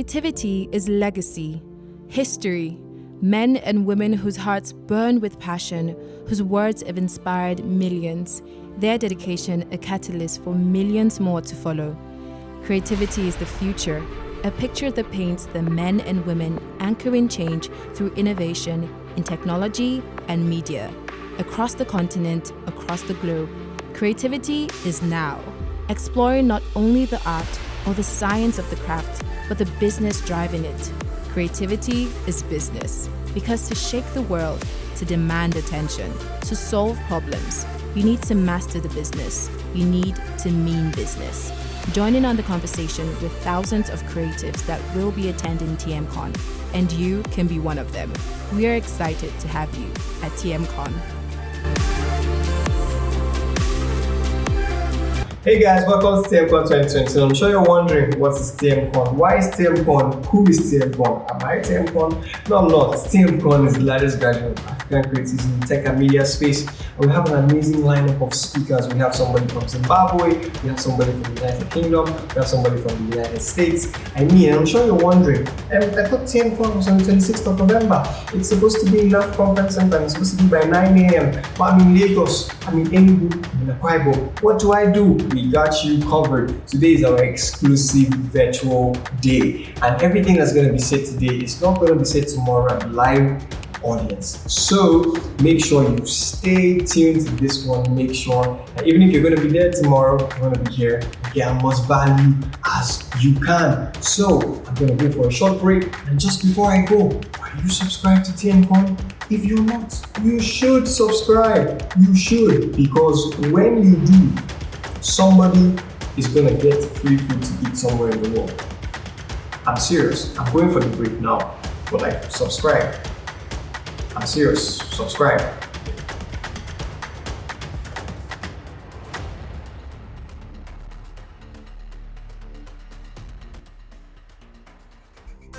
Creativity is legacy, history, men and women whose hearts burn with passion, whose words have inspired millions, their dedication a catalyst for millions more to follow. Creativity is the future, a picture that paints the men and women anchoring change through innovation in technology and media. Across the continent, across the globe, creativity is now. Exploring not only the art or the science of the craft, but the business driving it. Creativity is business, because to shake the world, to demand attention, to solve problems, you need to master the business. You need to mean business. Join in on the conversation with thousands of creatives that will be attending TMCon, and you can be one of them. We are excited to have you at TMCon. Hey guys, welcome to TMCon 2020. I'm sure you're wondering, what is TMCon? Why is TMCon? Who is TMCon? Am I TMCon? No, I'm not. TMCon is the largest gathering of African creatives in the tech and media space. And we have an amazing lineup of speakers. We have somebody from Zimbabwe, we have somebody from the United Kingdom, we have somebody from the United States. I'm sure you're wondering, I thought TMCon was on the 26th of November. It's supposed to be in Love Conference Center, and it's supposed to be by 9 a.m. But I'm in Lagos, I'm in Enugu, I'm in Akwa Ibom. What do? We got you covered. Today is our exclusive virtual day, and everything that's going to be said today is not going to be said tomorrow at live audience. So make sure you stay tuned to this one. Make sure that even if you're going to be there tomorrow, you're going to be here, get as much value as you can. So I'm going to go for a short break, and just before I go, are you subscribed to TMCon? If you're not, you should subscribe. You should, because when you do, somebody is gonna get free food to eat somewhere in the world. I'm serious. I'm going for the break now. But subscribe. I'm serious. Subscribe.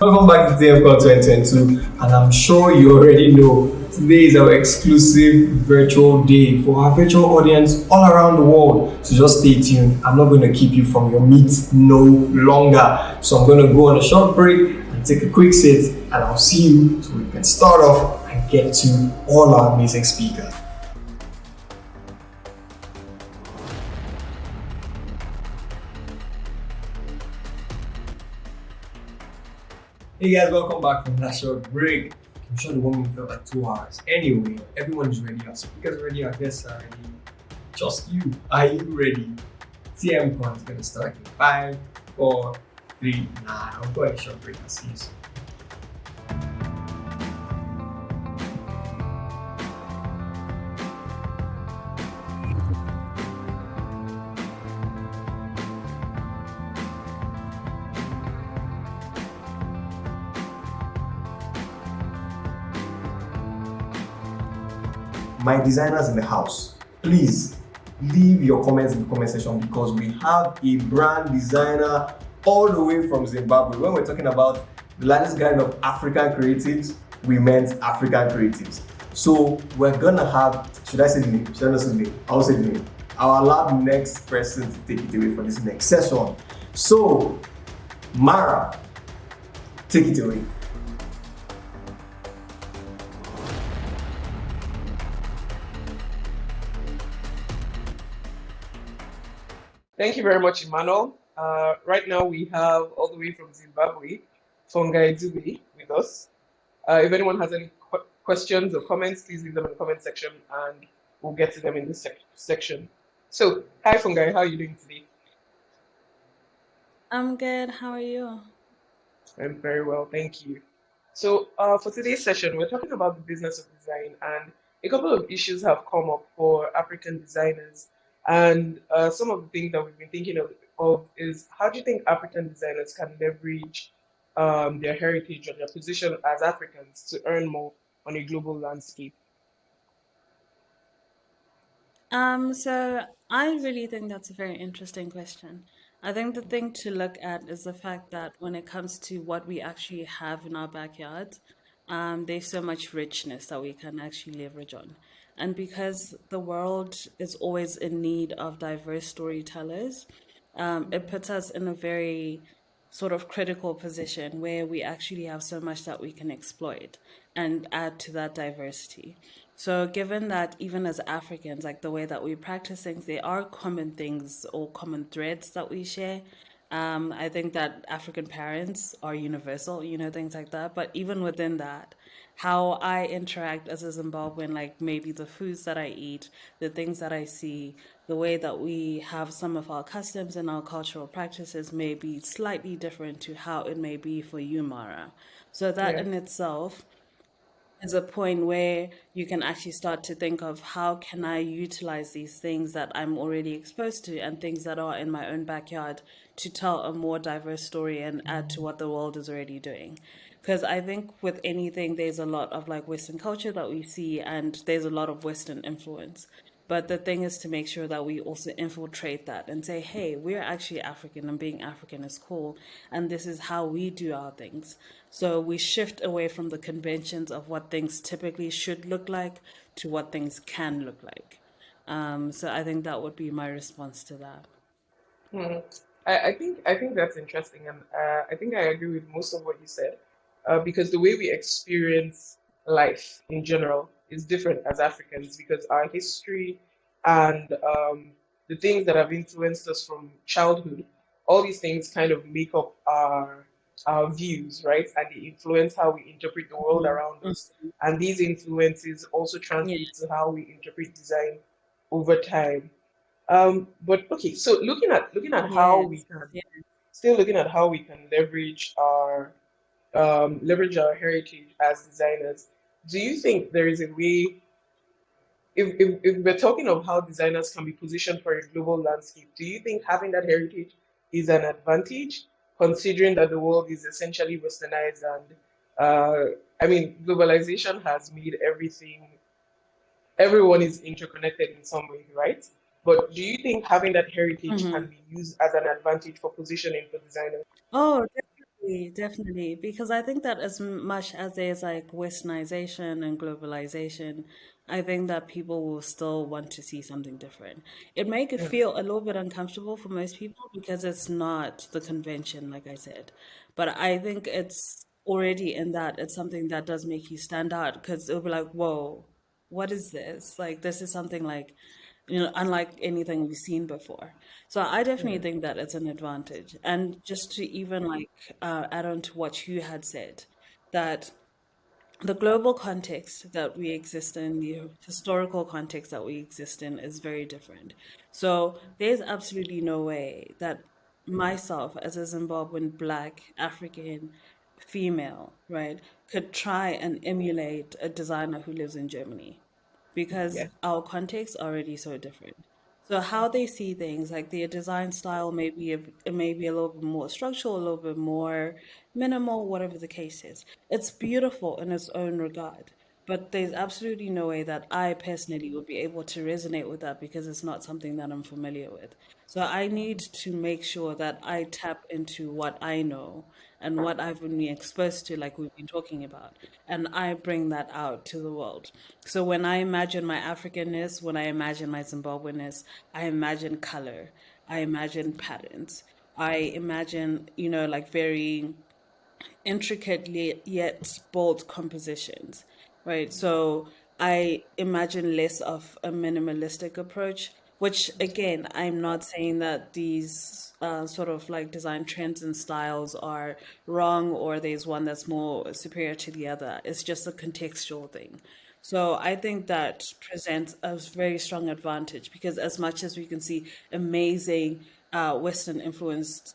Welcome back to TMCon 2022, and I'm sure you already know today is our exclusive virtual day for our virtual audience all around the world. So just stay tuned. I'm not going to keep you from your meat no longer. So I'm going to go on a short break and take a quick sit, and I'll see you so we can start off and get to all our amazing speakers. Hey guys, welcome back from that short break. I'm sure the warming felt like 2 hours. Anyway, everyone is ready. Our speakers are ready, our guests are ready. Just you. Are you ready? TMCon is going to start in 5, 4, 3. I'll go on a short break and see you soon. My designers in the house, please leave your comments in the comment section, because we have a brand designer all the way from Zimbabwe. When we're talking about the largest gathering of African creatives, we meant African creatives. So we're gonna have, should I say the name? Should I not say the name? I'll say the name. I'll allow the next person to take it away for this next session. So, Mara, take it away. Thank you very much, Emmanuel. Right now we have all the way from Zimbabwe, Fungai Dube with us. If anyone has any questions or comments, please leave them in the comment section and we'll get to them in this section. So, hi Fungai, how are you doing today? I'm good. How are you? I'm very well, thank you. So, for today's session, we're talking about the business of design, and a couple of issues have come up for African designers. And some of the things that we've been thinking of is, how do you think African designers can leverage their heritage or their position as Africans to earn more on a global landscape? So I really think that's a very interesting question. I think the thing to look at is the fact that when it comes to what we actually have in our backyard, there's so much richness that we can actually leverage on. And because the world is always in need of diverse storytellers, it puts us in a very sort of critical position where we actually have so much that we can exploit and add to that diversity. So, given that even as Africans, like the way that we practice things, there are common things or common threads that we share. I think that African parents are universal, things like that. But even within that, how I interact as a Zimbabwean, like maybe the foods that I eat, the things that I see, the way that we have some of our customs and our cultural practices may be slightly different to how it may be for you, Mara. So that Yeah. in itself is a point where you can actually start to think of how can I utilize these things that I'm already exposed to and things that are in my own backyard to tell a more diverse story and add to what the world is already doing. Because I think with anything, there's a lot of like Western culture that we see, and there's a lot of Western influence. But the thing is to make sure that we also infiltrate that and say, hey, we're actually African and being African is cool. And this is how we do our things. So we shift away from the conventions of what things typically should look like to what things can look like. So I think that would be my response to that. Hmm. I think that's interesting, and I think I agree with most of what you said, because the way we experience life in general is different as Africans because our history and the things that have influenced us from childhood, all these things kind of make up our views, right? And they influence how we interpret the world Mhm. around us, and these influences also Yeah. translate to how we interpret design over time. But okay, so looking at how we Yes. can Yeah. still looking at how we can leverage our heritage as designers. Do you think there is a way, if we're talking of how designers can be positioned for a global landscape, do you think having that heritage is an advantage, considering that the world is essentially westernized and I mean globalization has made everyone is interconnected in some way, right? But do you think having that heritage can Mhm. be used as an advantage for positioning for designers? Oh, definitely, definitely. Because I think that as much as there's like westernization and globalization, I think that people will still want to see something different. It may Mm, feel a little bit uncomfortable for most people because it's not the convention, like I said. But I think it's already in that it's something that does make you stand out because it'll be like, whoa, what is this? Like, this is something like, unlike anything we've seen before. So I definitely mm, think that it's an advantage. And just to even like add on to what you had said, that the global context that we exist in, the historical context that we exist in is very different. So there's absolutely no way that myself as a Zimbabwean black African female, right, could try and emulate a designer who lives in Germany because yeah. our context are already so different. So how they see things, like their design style, it may be a little bit more structural, a little bit more minimal, whatever the case is. It's beautiful in its own regard, but there's absolutely no way that I personally would be able to resonate with that because it's not something that I'm familiar with. So I need to make sure that I tap into what I know and what I've been exposed to, like we've been talking about, and I bring that out to the world. So when I imagine my Africanness, when I imagine my Zimbabweanness, I imagine color, I imagine patterns, I imagine, like very intricately yet bold compositions, right? So I imagine less of a minimalistic approach, which again, I'm not saying that these sort of like design trends and styles are wrong or there's one that's more superior to the other. It's just a contextual thing. So I think that presents a very strong advantage because as much as we can see amazing Western influenced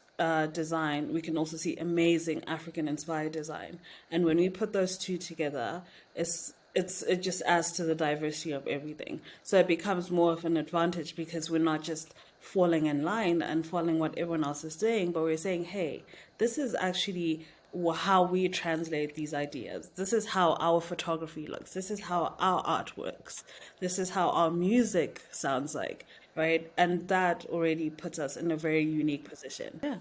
design, we can also see amazing African inspired design. And when we put those two together, it just adds to the diversity of everything. So it becomes more of an advantage because we're not just falling in line and following what everyone else is doing, but we're saying, hey, this is actually how we translate these ideas. This is how our photography looks. This is how our art works. This is how our music sounds like, right? And that already puts us in a very unique position. Yeah.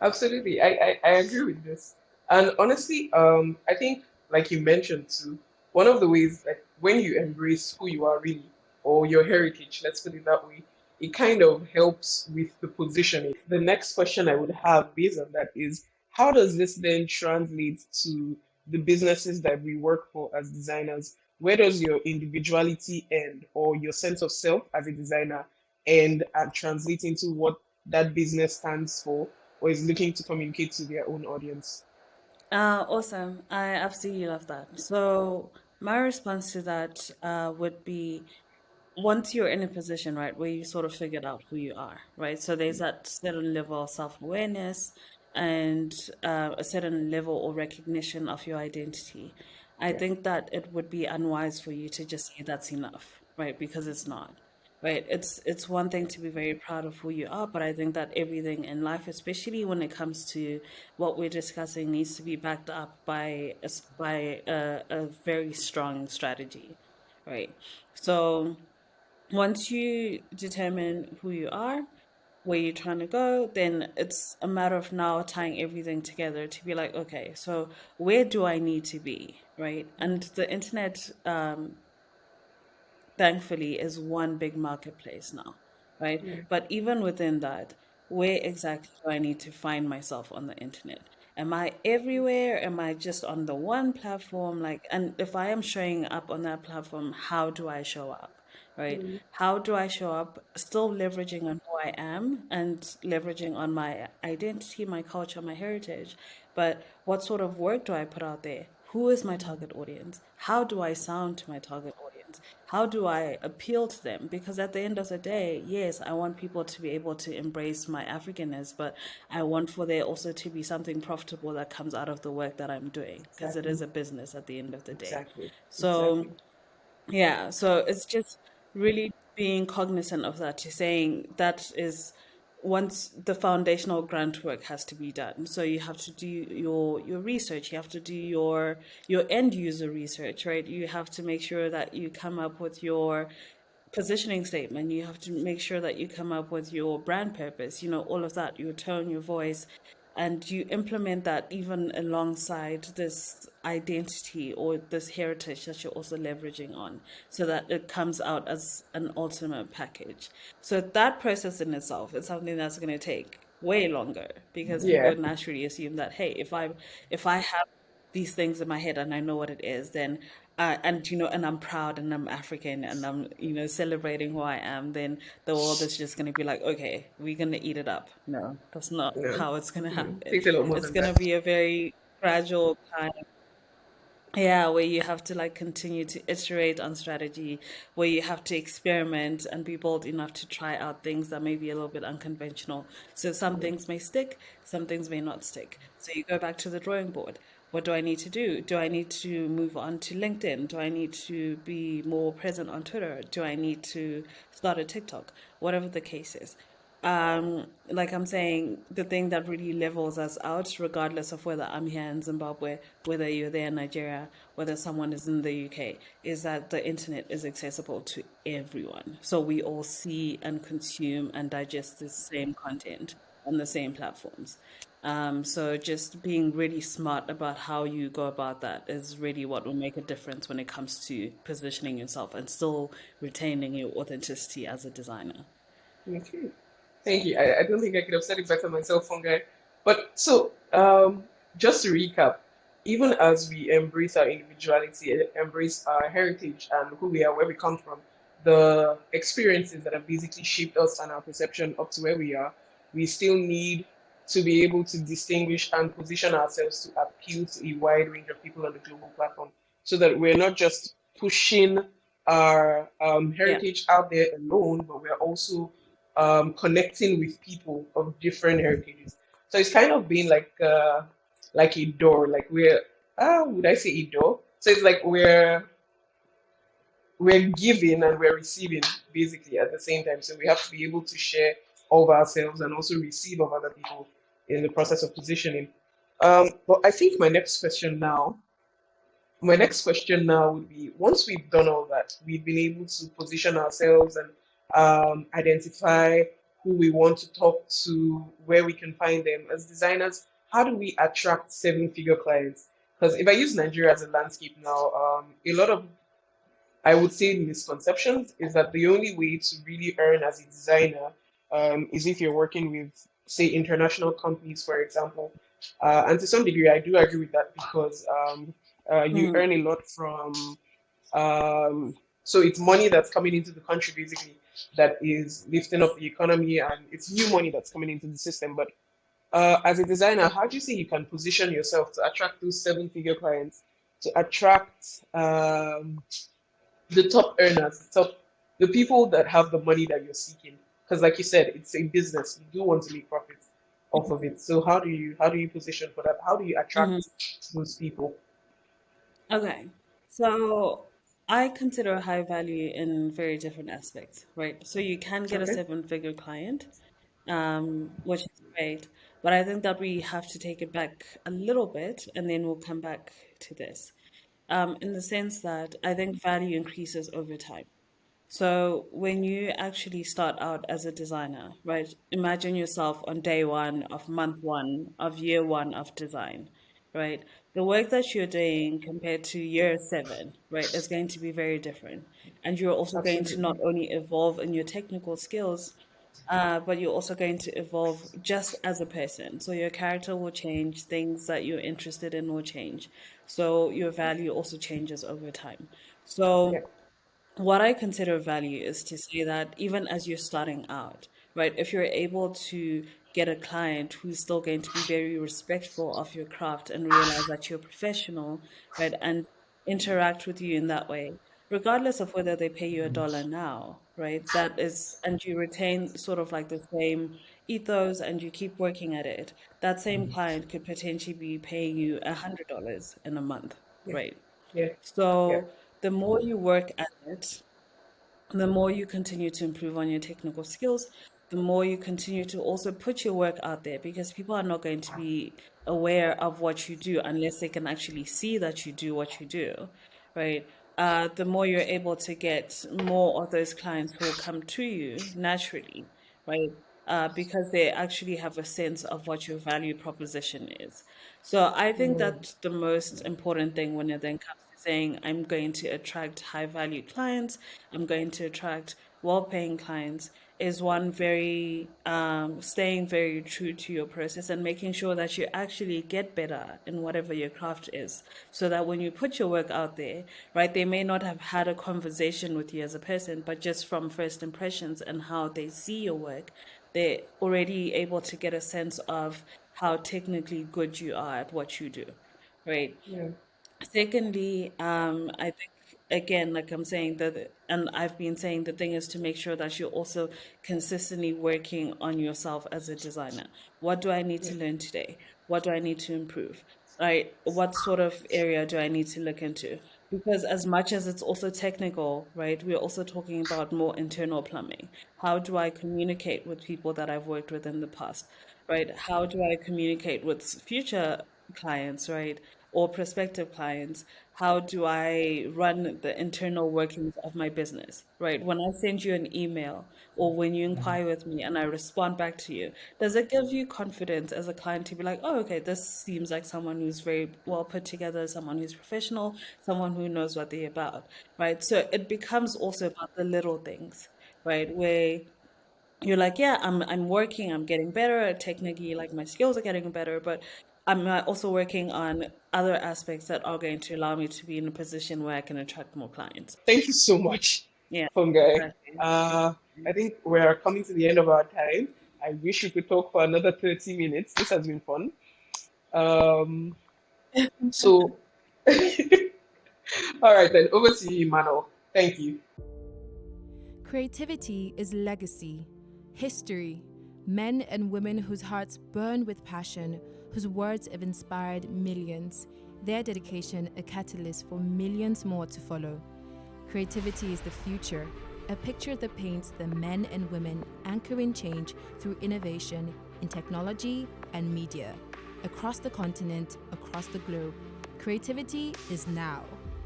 Absolutely. I agree with this. And honestly, I think like you mentioned too, one of the ways like when you embrace who you are really or your heritage, let's put it that way, it kind of helps with the positioning. The next question I would have based on that is, how does this then translate to the businesses that we work for as designers? Where does your individuality end, or your sense of self as a designer end, and translate into what that business stands for or is looking to communicate to their own audience? Awesome. I absolutely love that. So my response to that would be, once you're in a position, right, where you sort of figured out who you are, right? So there's that certain level of self-awareness and a certain level or recognition of your identity. I Yeah. think that it would be unwise for you to just say that's enough, right? Because it's not. Right. It's one thing to be very proud of who you are, but I think that everything in life, especially when it comes to what we're discussing, needs to be backed up by a very strong strategy. Right. So once you determine who you are, where you're trying to go, then it's a matter of now tying everything together to be like, okay, so where do I need to be, right? And the internet, thankfully, is one big marketplace now, right? Yeah. But even within that, where exactly do I need to find myself on the internet? Am I everywhere? Am I just on the one platform? Like, and if I am showing up on that platform, how do I show up? Right? Mm, How do I show up? Still leveraging on who I am and leveraging on my identity, my culture, my heritage. But what sort of work do I put out there? Who is my target audience? How do I sound to my target audience? How do I appeal to them? Because at the end of the day, yes, I want people to be able to embrace my Africanness, but I want for there also to be something profitable that comes out of the work that I'm doing, because it is exactly. a business at the end of the day. Exactly. So Exactly. yeah, so it's just really being cognizant of that, to saying that is, once the foundational grunt work has to be done. So you have to do your research, you have to do your end user research, right? You have to make sure that you come up with your positioning statement. You have to make sure that you come up with your brand purpose, all of that, your tone, your voice, and you implement that even alongside this identity or this heritage that you're also leveraging on, so that it comes out as an ultimate package. So that process in itself is something that's going to take way longer, because Yeah. people naturally assume that, hey, if I have these things in my head and I know what it is, then and I'm proud and I'm African and I'm celebrating who I am, then the world is just gonna be like, okay, we're gonna eat it up. No, that's not No. how it's gonna happen. Takes a lot more It's than gonna that. be a very gradual kind of, yeah, where you have to like continue to iterate on strategy, where you have to experiment and be bold enough to try out things that may be a little bit unconventional. So some things may stick, some things may not stick. So you go back to the drawing board. What do I need to do? Do I need to move on to LinkedIn? Do I need to be more present on Twitter? Do I need to start a TikTok? Whatever the case is. Like I'm saying, the thing that really levels us out, regardless of whether I'm here in Zimbabwe, whether you're there in Nigeria, whether someone is in the UK, is that the internet is accessible to everyone. So we all see and consume and digest the same content on the same platforms. So just being really smart about how you go about that is really what will make a difference when it comes to positioning yourself and still retaining your authenticity as a designer. Okay. Thank you. I don't think I could have said it better myself, Fungi. But so, just to recap, even as we embrace our individuality, embrace our heritage and who we are, where we come from, the experiences that have basically shaped us and our perception up to where we are, we still need to be able to distinguish and position ourselves to appeal to a wide range of people on the global platform, so that we're not just pushing our Yeah. heritage out there alone, but we're also connecting with people of different heritages. So it's kind of been like a door, like we're would I say a door? So it's like we're giving and we're receiving basically at the same time. So we have to be able to share of ourselves and also receive of other people in the process of positioning. But I think my next question now would be, once we've done all that, we've been able to position ourselves and identify who we want to talk to, where we can find them as designers. How do we attract seven-figure clients? Because if I use Nigeria as a landscape now, a lot of I would say misconceptions is that the only way to really earn as a designer is if you're working with, say, international companies, for example. And to some degree, I do agree with that because you Mm, earn a lot from, um, so it's money that's coming into the country basically that is lifting up the economy, and it's new money that's coming into the system. But as a designer, how do you think you can position yourself to attract those seven-figure clients, to attract the top earners, the people that have the money that you're seeking? Because, like you said, it's a business. You do want to make profits off of it. So how do you position for that? How do you mhm. attract those people? Okay. So I consider high value in very different aspects, right? So you can get a Okay. seven-figure client, which is great. But I think that we have to take it back a little bit and then we'll come back to this. In the sense that I think value increases over time. So when you actually start out as a designer, right? Imagine yourself on day one of month one of year one of design, right? The work that you're doing compared to year seven, right, is going to be very different. And you're also going to not Absolutely. only evolve in your technical skills, but you're also going to evolve just as a person. So your character will change, things that you're interested in will change. So your value also changes over time. Yeah. So what I consider value is to say that even as you're starting out, right, if you're able to get a client who's still going to be very respectful of your craft and realize that you're a professional, right, and interact with you in that way, regardless of whether they pay you a dollar now, right, that is, and you retain sort of like the same ethos and you keep working at it, that same client could potentially be paying you $100 in a month, Yeah. right? Yeah. Yeah. So the more you work at it, the more you continue to improve on your technical skills, the more you continue to also put your work out there because people are not going to be aware of what you do unless they can actually see that you do what you do, right? The more you're able to get more of those clients who will come to you naturally, right? Because they actually have a sense of what your value proposition is. So I think Mm. that's the most important thing when it then comes to saying, I'm going to attract high value clients, I'm going to attract well paying clients, is one very staying very true to your process and making sure that you actually get better in whatever your craft is. So that when you put your work out there, right, they may not have had a conversation with you as a person, but just from first impressions and how they see your work, they're already able to get a sense of how technically good you are at what you do, right? Yeah. Secondly, I think again, like I'm saying that, and I've been saying, the thing is to make sure that you're also consistently working on yourself as a designer. What do I need Yeah. to learn today? What do I need to improve? Right? What sort of area do I need to look into? Because as much as it's also technical, right, we're also talking about more internal plumbing. How do I communicate with people that I've worked with in the past? Right? How do I communicate with future clients, right? Or prospective clients? How do I run the internal workings of my business, right? When I send you an email or when you inquire with me and I respond back to you, does it give you confidence as a client to be like, oh, okay, this seems like someone who's very well put together, someone who's professional, someone who knows what they're about, right? So it becomes also about the little things, right? Where you're like, yeah, I'm working, I'm getting better technically, like my skills are getting better, but I'm also working on other aspects that are going to allow me to be in a position where I can attract more clients. Thank you so much, Yeah, Fungi. exactly. I think we're coming to the end of our time. I wish we could talk for another 30 minutes. This has been fun. Um, so, all right, then over to you, Emmanuel. Thank you. Creativity is legacy, history, men and women whose hearts burn with passion, whose words have inspired millions, their dedication a catalyst for millions more to follow. Creativity is the future, a picture that paints the men and women anchoring change through innovation in technology and media. Across the continent, across the globe, creativity is now.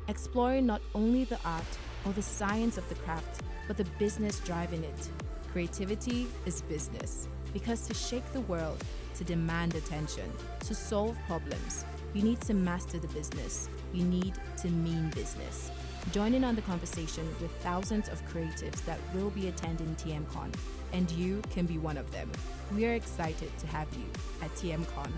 Exploring not only the art or the science of the craft, but the business driving it. Creativity is business because to shake the world, to demand attention, to solve problems, you need to master the business. You need to mean business. Join in on the conversation with thousands of creatives that will be attending TMCon, and you can be one of them. We are excited to have you at TMCon.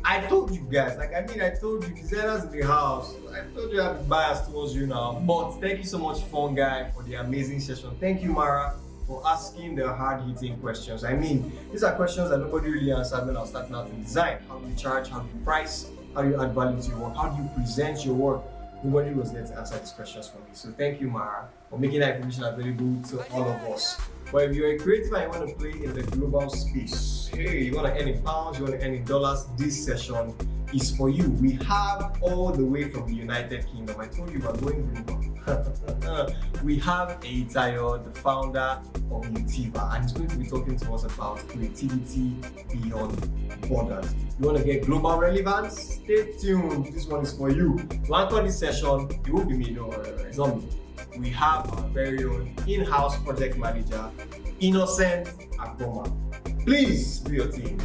I told you guys, I told you, designers in the house. I told you I have bias towards you now. But thank you so much, Fun Guy, for the amazing session. Thank you, Mara, for asking the hard-hitting questions. I mean, these are questions that nobody really answered when I was starting out in design. How do you charge? How do you price? How do you add value to your work? How do you present your work? Nobody was there to answer these questions for me. So thank you, Mara, for making that information available to all of us. But if you're a creative and you want to play in the global space, hey, you want to earn in pounds, you want to earn in dollars, this session is for you. We have all the way from the United Kingdom. I told you we're going global. We have Eitayo, the founder of Utiva, and he's going to be talking to us about creativity beyond borders. You want to get global relevance? Stay tuned. This one is for you. To anchor this session, it won't be me, no, it's not me. We have our very own in-house project manager, Innocent Akoma. Please do your thing.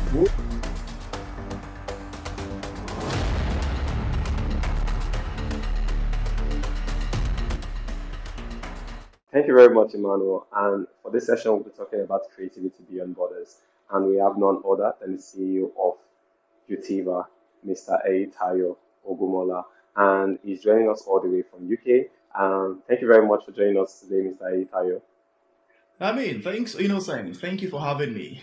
Thank you very much, Emmanuel. And for this session, we'll be talking about creativity beyond borders. And we have none other than the CEO of Utiva, Mr. Eitayo Ogumola. And he's joining us all the way from UK. Thank you very much for joining us today, Mr. Eitayo. Thanks, Innocent. Thank you for having me.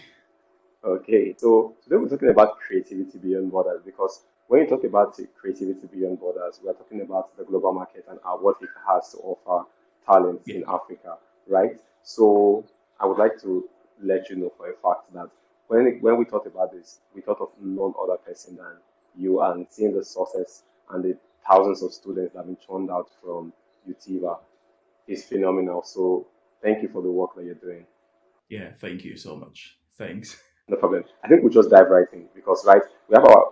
Okay, so today we're talking about creativity beyond borders because when you talk about creativity beyond borders, we're talking about the global market and what it has to offer talents in Africa, right? So I would like to let you know for a fact that when we thought about this, we thought of none other person than you, and seeing the success and the thousands of students that have been churned out from Utiva is phenomenal. So thank you for the work that you're doing. Yeah, thank you so much. Thanks. No problem. I think we'll just dive right in because, right, we have our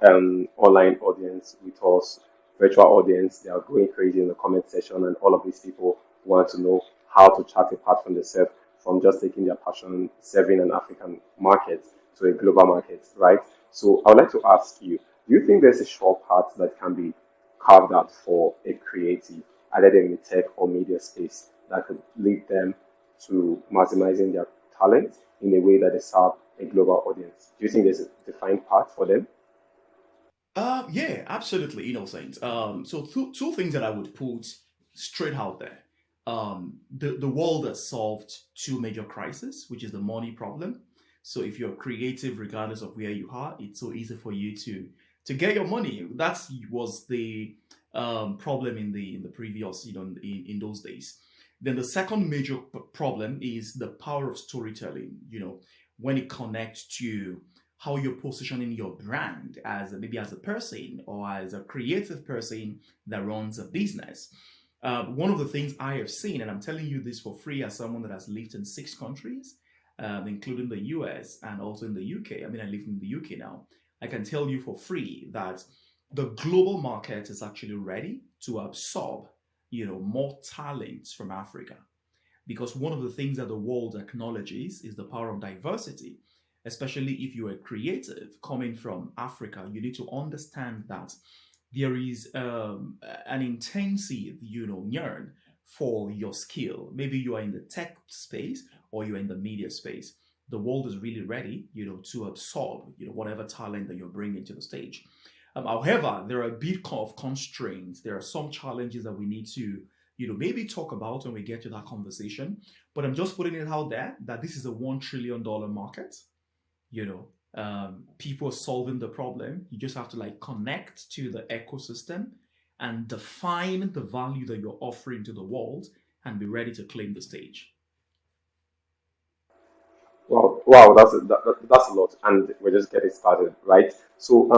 online audience with us, virtual audience. They are going crazy in the comment section, and all of these people want to know how to chart a path from themselves from just taking their passion, serving an African market to a global market, right? So I would like to ask you, do you think there's a short path that can be carved out for a creative, either in the tech or media space, that could lead them to maximizing their talent in a way that they serve a global audience? Do you think there's a defined path for them? Yeah, absolutely, Innocent. So two things that I would put straight out there. The world has solved two major crises, which is the money problem. So if you're creative, regardless of where you are, it's so easy for you to get your money. That was the problem in the previous, in those days. Then the second major problem is the power of storytelling. When it connects to how you're positioning your brand maybe as a person or as a creative person that runs a business. One of the things I have seen, and I'm telling you this for free as someone that has lived in 6 countries, including the US and also in the UK. I live in the UK now. I can tell you for free that the global market is actually ready to absorb, more talent from Africa. Because one of the things that the world acknowledges is the power of diversity, especially if you're a creative coming from Africa. You need to understand that there is an intensive, yearn for your skill. Maybe you are in the tech space or you're in the media space. The world is really ready, to absorb, whatever talent that you're bringing to the stage. However, there are a bit of constraints. There are some challenges that we need to, maybe talk about when we get to that conversation. But I'm just putting it out there that this is a $1 trillion market. People are solving the problem. You just have to connect to the ecosystem and define the value that you're offering to the world and be ready to claim the stage. Wow, that's a lot, and we're just getting started, right? So,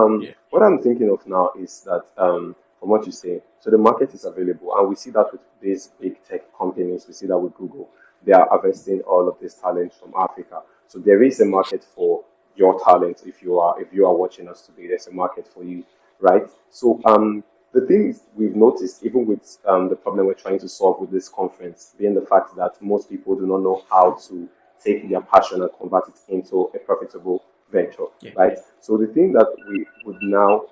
what I'm thinking of now is that, from what you say, so the market is available, and we see that with these big tech companies. We see that with Google, they are harvesting all of this talent from Africa. So there is a market for your talent. If you are watching us today, there's a market for you, right? So, the things we've noticed, even with the problem we're trying to solve with this conference, being the fact that most people do not know how to take their passion and convert it into a profitable venture, right? So the thing that we would now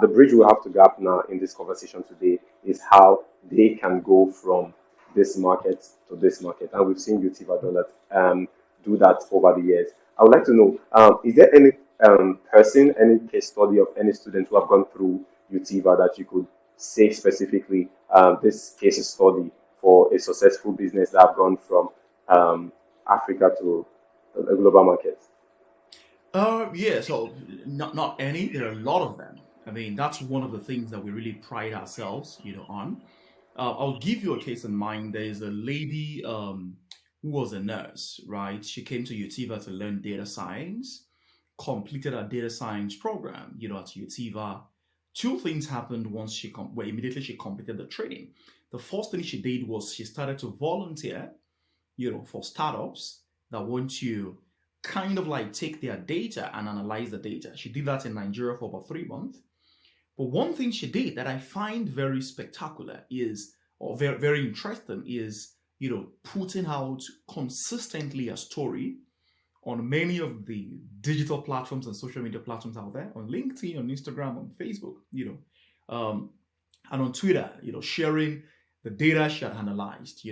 the bridge we have to gap now in this conversation today is how they can go from this market to this market. And we've seen Utiva do that over the years. I would like to know, is there any person, any case study of any student who have gone through Utiva that you could say specifically this case study for a successful business that have gone from Africa to a global market? Yeah, so not any. There are a lot of them. I mean, that's one of the things that we really pride ourselves, on. I'll give you a case in mind. There is a lady who was a nurse, right? She came to Utiva to learn data science, completed a data science program, at Utiva. Two things happened once immediately she completed the training. The first thing she did was she started to volunteer, for startups that want to kind of like take their data and analyze the data. She did that in Nigeria for about 3 months. But one thing she did that I find very spectacular or very, very interesting is, putting out consistently a story on many of the digital platforms and social media platforms out there, on LinkedIn, on Instagram, on Facebook, and on Twitter, sharing the data she had analyzed,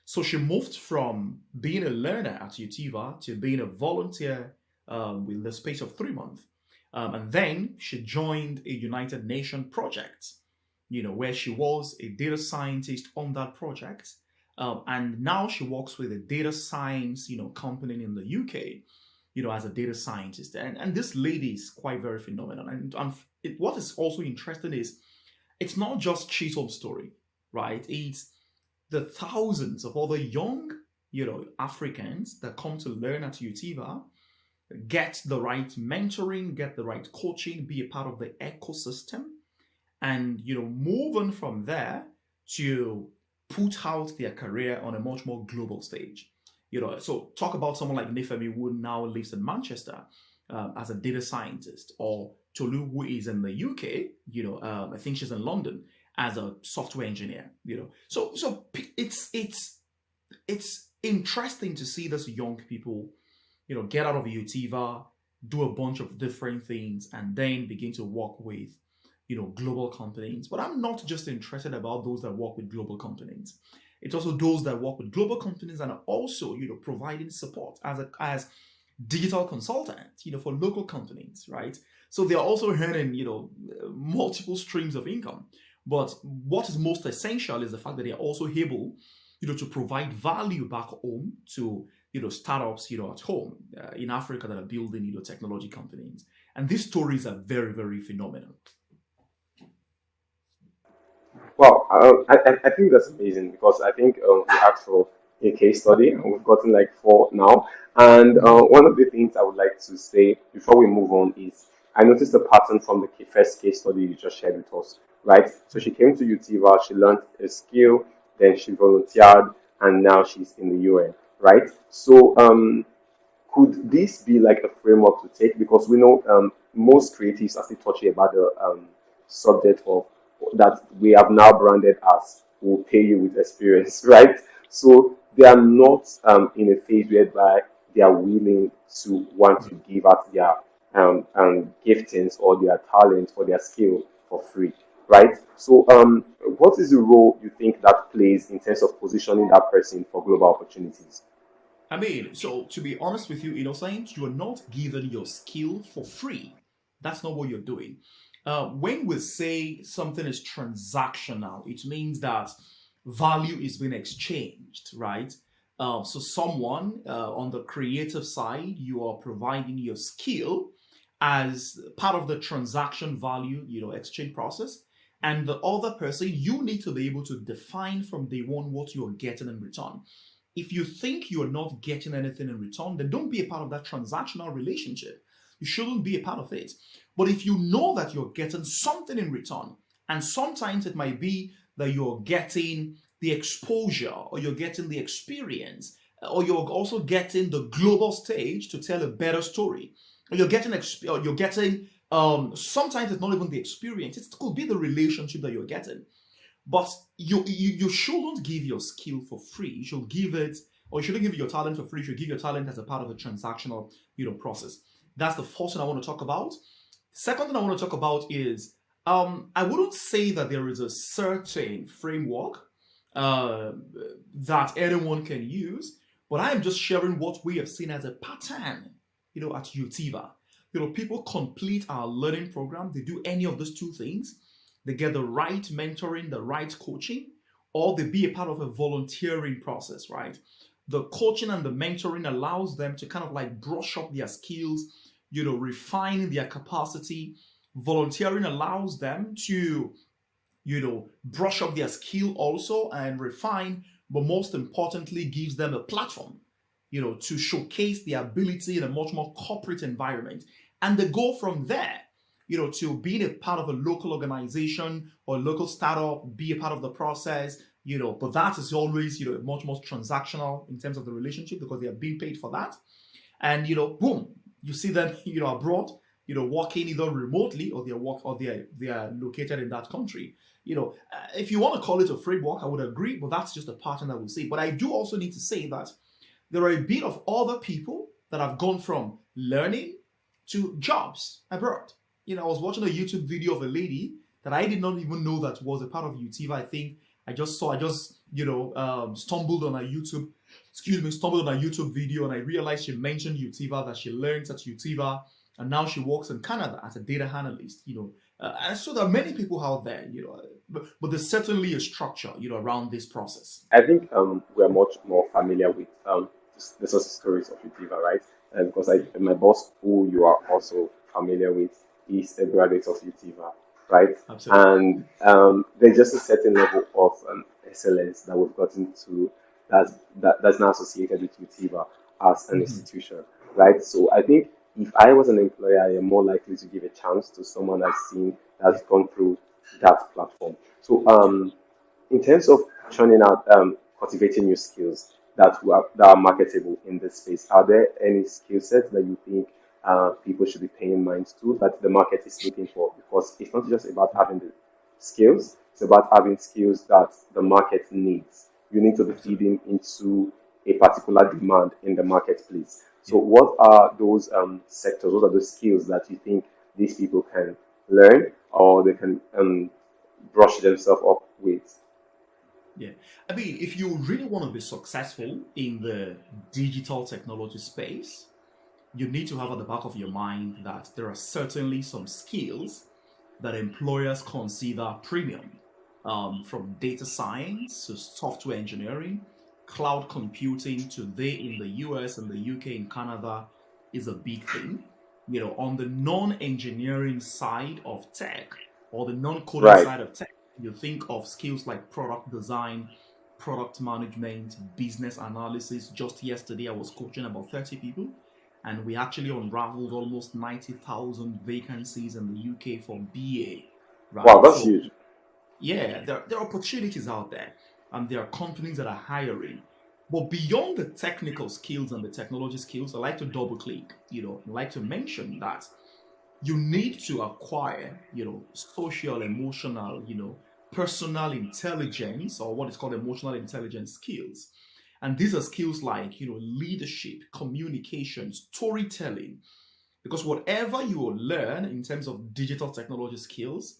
So she moved from being a learner at Utiva to being a volunteer with the space of 3 months. And then she joined a United Nations project, where she was a data scientist on that project. And now she works with a data science, company in the UK, as a data scientist. And this lady is quite very phenomenal. And what is also interesting is it's not just Chisol's story, right? It's the thousands of other young, Africans that come to learn at Utiva, get the right mentoring, get the right coaching, be a part of the ecosystem, and, move on from there to put out their career on a much more global stage. So talk about someone like Nifemi, who now lives in Manchester as a data scientist, or Tolu, who is in the UK, I think she's in London as a software engineer, So it's interesting to see these young people, get out of Utiva, do a bunch of different things, and then begin to work with, global companies. But I'm not just interested about those that work with global companies. It's also those that work with global companies and are also, providing support as digital consultants, for local companies, right? So they're also earning, multiple streams of income. But what is most essential is the fact that they're also able, to provide value back home to, startups, at home in Africa that are building, technology companies. And these stories are very, very phenomenal. Well, I think that's amazing because I think we asked for a case study and we've gotten like 4 now. And one of the things I would like to say before we move on is I noticed a pattern from the first case study you just shared with us, right? So she came to Utiva, she learned a skill, then she volunteered, and now she's in the UN, right? So could this be like a framework to take? Because we know most creatives are still touchy about the subject of that we have now branded as will pay you with experience, right? So they are not in a phase whereby they are willing to want to give out their giftings or their talent or their skill for free, right? So what is the role you think that plays in terms of positioning that person for global opportunities? I mean, so to be honest with you, Innocent, you are not given your skill for free. That's not what you're doing. When we say something is transactional, it means that value is being exchanged, right? So someone on the creative side, you are providing your skill as part of the transaction value, exchange process. And the other person, you need to be able to define from day one what you're getting in return. If you think you're not getting anything in return, then don't be a part of that transactional relationship. You shouldn't be a part of it. But if you know that you're getting something in return, and sometimes it might be that you're getting the exposure, or you're getting the experience, or you're also getting the global stage to tell a better story, or you're getting, sometimes it's not even the experience, it could be the relationship that you're getting. But you shouldn't give your skill for free. You should give it, or you shouldn't give your talent for free. You should give your talent as a part of a transactional, process. That's the first thing I want to talk about. Second thing I want to talk about is I wouldn't say that there is a certain framework uh, that anyone can use, but I am just sharing what we have seen as a pattern, at Utiva. People complete our learning program, they do any of those two things, they get the right mentoring, the right coaching, or they be a part of a volunteering process, right? The coaching and the mentoring allows them to kind of like brush up their skills, refine their capacity. Volunteering allows them to brush up their skill also and refine, but most importantly, gives them a platform, to showcase their ability in a much more corporate environment. And they go from there, to being a part of a local organization or a local startup, be a part of the process, but that is always, much more transactional in terms of the relationship because they are being paid for that. And boom, you see them abroad, working either remotely or they are located in that country. If you want to call it a framework, I would agree, but that's just a pattern I would say. But I do also need to say that there are a bit of other people that have gone from learning to jobs abroad. I was watching a YouTube video of a lady that I did not even know that was a part of Utiva. I think I just stumbled on a YouTube video, and I realized she mentioned Utiva, that she learned at Utiva, and now she works in Canada as a data analyst. And so there are many people out there, but there's certainly a structure, around this process. I think we're much more familiar with the success stories of Utiva, right? Because my boss, who you are also familiar with, is a graduate of Utiva, right? Absolutely. And there's just a certain level of excellence that we've gotten to that's now associated with Utiva as an institution, right? So I think if I was an employer, I am more likely to give a chance to someone that's gone through that platform. So in terms of churning out, cultivating new skills that are marketable in this space, are there any skill sets that you think people should be paying mind to that the market is looking for? Because it's not just about having the skills, it's about having skills that the market needs. You need to be feeding into a particular demand in the marketplace. So what are those sectors, what are those skills that you think these people can learn or they can brush themselves up with? Yeah. I mean, if you really want to be successful in the digital technology space, you need to have at the back of your mind that there are certainly some skills that employers consider premium, from data science to software engineering, cloud computing today in the US and the UK and Canada is a big thing. On the non-engineering side of tech or the non-coding Right. side of tech, you think of skills like product design, product management, business analysis. Just yesterday, I was coaching about 30 people, and we actually unraveled almost 90,000 vacancies in the UK for BA, Wow, right? that's So, huge. yeah, there are opportunities out there, and there are companies that are hiring. But beyond the technical skills and the technology skills, I like to double click, I like to mention that you need to acquire, social, emotional, personal intelligence, or what is called emotional intelligence skills. And these are skills like, leadership, communication, storytelling. Because whatever you will learn in terms of digital technology skills,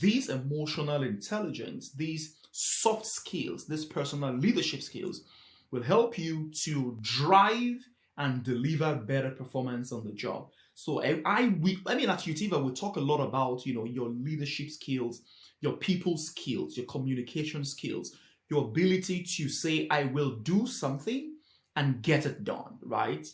these emotional intelligence, these soft skills, these personal leadership skills will help you to drive and deliver better performance on the job. So I mean, at Utiva, we talk a lot about, your leadership skills, your people skills, your communication skills, your ability to say, I will do something and get it done, right?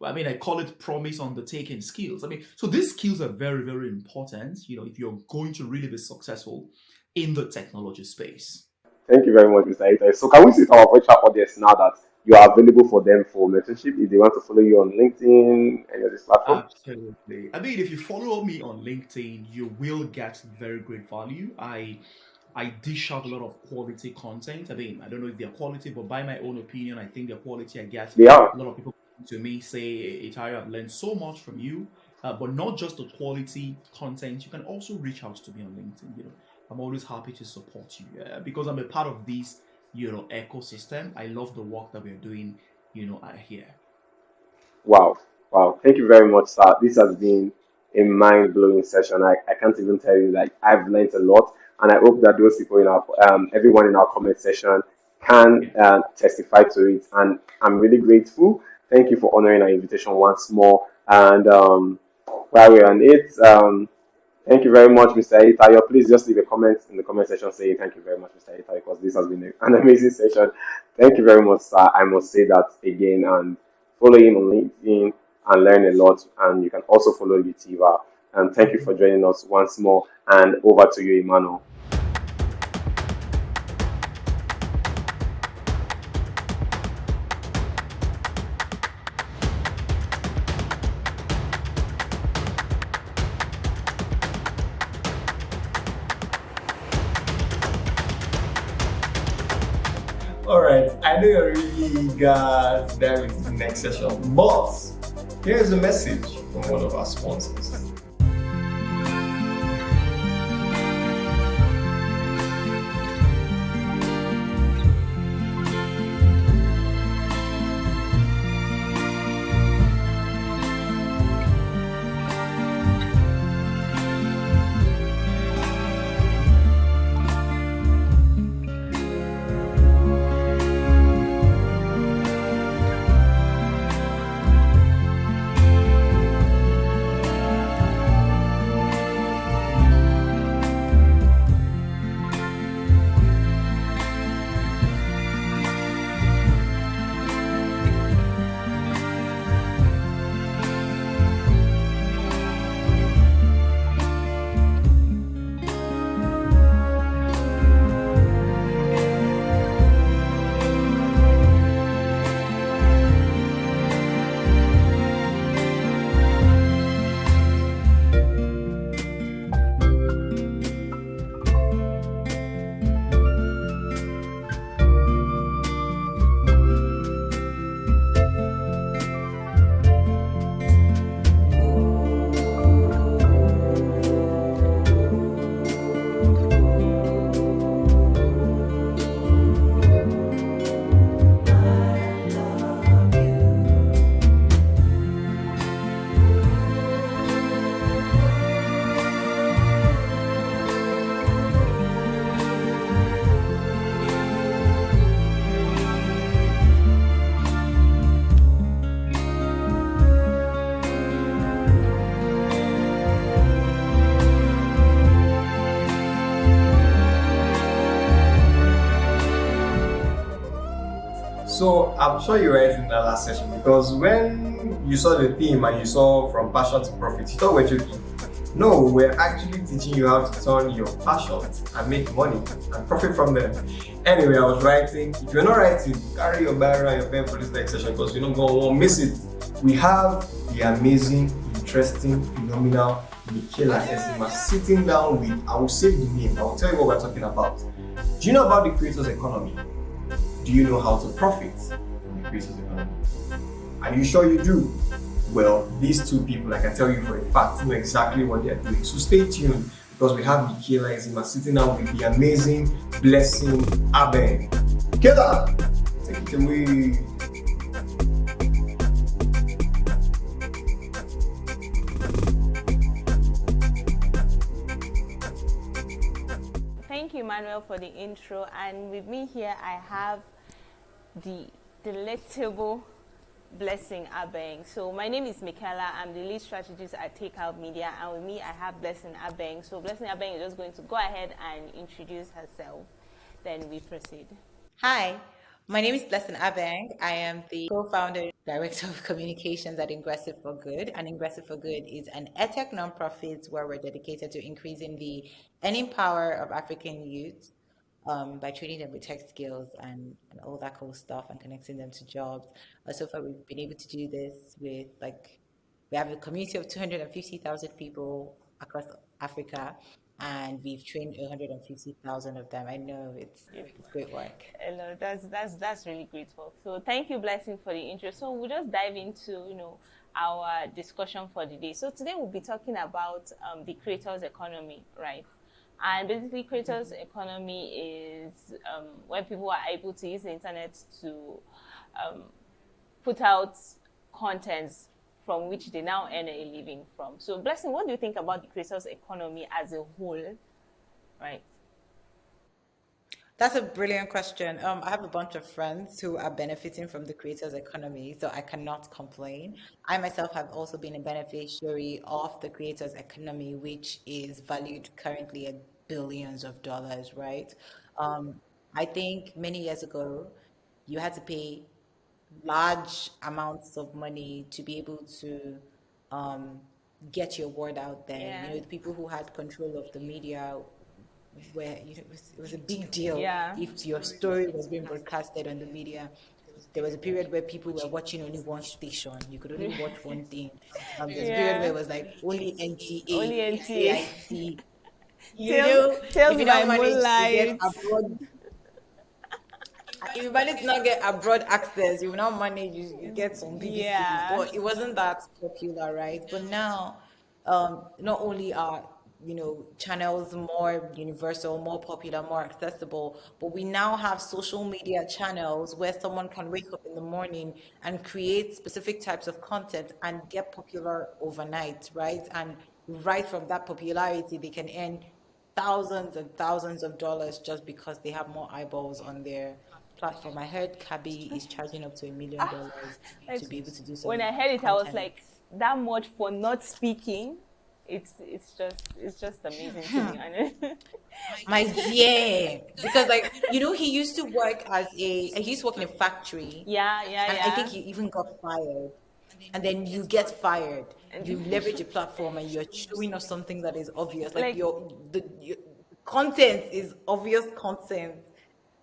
I mean, I call it promise undertaking skills. I mean, so these skills are very, very important, if you're going to really be successful in the technology space. Thank you very much, Mr. Ito. So can we see our virtual audience now that you are available for them for mentorship if they want to follow you on LinkedIn, any of this platform? Absolutely. I mean, if you follow me on LinkedIn, you will get very great value. I dish out a lot of quality content. I mean, I don't know if they're quality, but by my own opinion, I think the quality I get. They are. A lot of people come to me say, Itari, I've learned so much from you. But not just the quality content. You can also reach out to me on LinkedIn. I'm always happy to support you because I'm a part of this, ecosystem. I love the work that we're doing, here. Wow. Wow. Thank you very much, sir. This has been a mind-blowing session. I can't even tell you, like, I've learned a lot, and I hope that those people in our everyone in our comment section can testify to it. And I'm really grateful. Thank you for honoring our invitation once more. And while we're on it, thank you very much, Mr. Itayo. Please just leave a comment in the comment section saying thank you very much, Mr. Itayo, because this has been an amazing session. Thank you very much, sir. I must say that again, and follow him on LinkedIn and learn a lot. And you can also follow Utiva. And thank you for joining us once more. And over to you, Emmanuel. Alright, I know you're really eager to dive into the next session, but here's a message from one of our sponsors. So I'm sure you're right in that last session, because when you saw the theme and you saw from passion to profit, you thought we're joking. No, we're actually teaching you how to turn your passions and make money and profit from them. Anyway, I was writing. If you're not writing, carry your barrier and your pen for this next session, because you're not going to miss it. We have the amazing, interesting, phenomenal Michaela Ezima sitting down with, I will save the name, I will tell you what we're talking about. Do you know about the creators economy? Do you know how to profit from the creators economy? Are you sure you do? Well, these two people, I can tell you for a fact, know exactly what they're doing. So stay tuned, because we have Michaela Ezima sitting down with the amazing Blessing Abeng. Michaela, take it away. Thank you, Emmanuel, for the intro. And with me here, I have the delectable Blessing Abeng. So my name is Michaela. I'm the lead strategist at Takeout Media, and with me I have Blessing Abeng. So Blessing Abeng is just going to go ahead and introduce herself. Then we proceed. Hi, my name is Blessing Abeng. I am the co-founder and director of communications at Ingressive for Good. And Ingressive for Good is an edtech nonprofit where we're dedicated to increasing the earning power of African youth by training them with tech skills and all that cool stuff and connecting them to jobs. So far, we've been able to do this with we have a community of 250,000 people across Africa, and we've trained 150,000 of them. I know it's great work. Hello, that's really grateful. So thank you, Blessing, for the intro. So we'll just dive into our discussion for the day. So today we'll be talking about the creators economy, right? And basically, creators economy is when people are able to use the internet to put out contents from which they now earn a living from. So, Blessing, what do you think about the creators economy as a whole? Right. That's a brilliant question. I have a bunch of friends who are benefiting from the creators economy, so I cannot complain. I myself have also been a beneficiary of the creators economy, which is valued currently at billions of dollars, right? Um, I think many years ago, you had to pay large amounts of money to be able to um, get your word out there. You Yeah. know, the people who had control of the media, where it was a big deal Yeah. if your story was being broadcasted on the media. There was a period where people were watching only one station. You could only watch one thing. There's a period where Yeah. it was like only NTA, Only NTA. AIT. You Tales, know, if Tales you by don't manage to get Moonlight. abroad, if you manage to not get abroad access, you will not manage, you get some BBC. Yeah. But it wasn't that popular, right? But now, not only are, you know, channels more universal, more popular, more accessible, but we now have social media channels where someone can wake up in the morning and create specific types of content and get popular overnight, right? And right from that popularity, they can earn thousands and thousands of dollars just because they have more eyeballs on their platform. I heard Kabi is charging up to $1 million Like, to be able to do when some I heard it, I was content. like, that much for not speaking. It's just amazing to be honest. My dear, because like you know, he used to work in a factory, Yeah, and I yeah, think he even got fired. And then you get fired, you yeah. leverage a platform, and you're showing us something that is obvious, like Like your content is obvious content.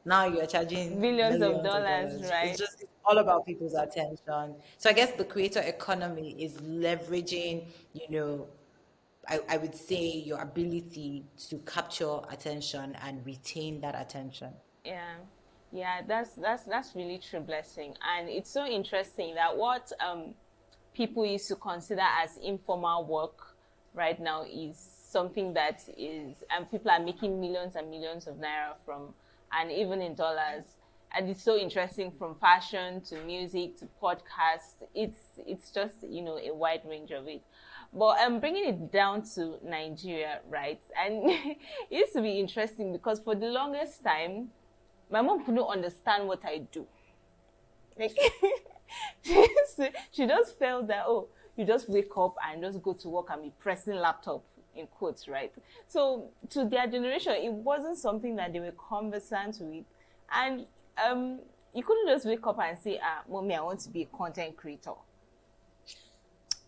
Now you're charging billions of millions of dollars, dollars. right? It's all about people's attention. So I guess the creator economy is leveraging, you know, I would say your ability to capture attention and retain that attention. Yeah, yeah, that's really true, Blessing. And it's so interesting that what people used to consider as informal work right now is something that is, and people are making millions and millions of naira from, and even in dollars. And it's so interesting, from fashion to music to podcast. It's just, a wide range of it. But I'm bringing it down to Nigeria, right? And it used to be interesting because for the longest time, my mom couldn't understand what I do. Like, she just felt that, oh, you just wake up and just go to work and be pressing laptop, in quotes, right? So to their generation, it wasn't something that they were conversant with. And you couldn't just wake up and say, mommy, I want to be a content creator.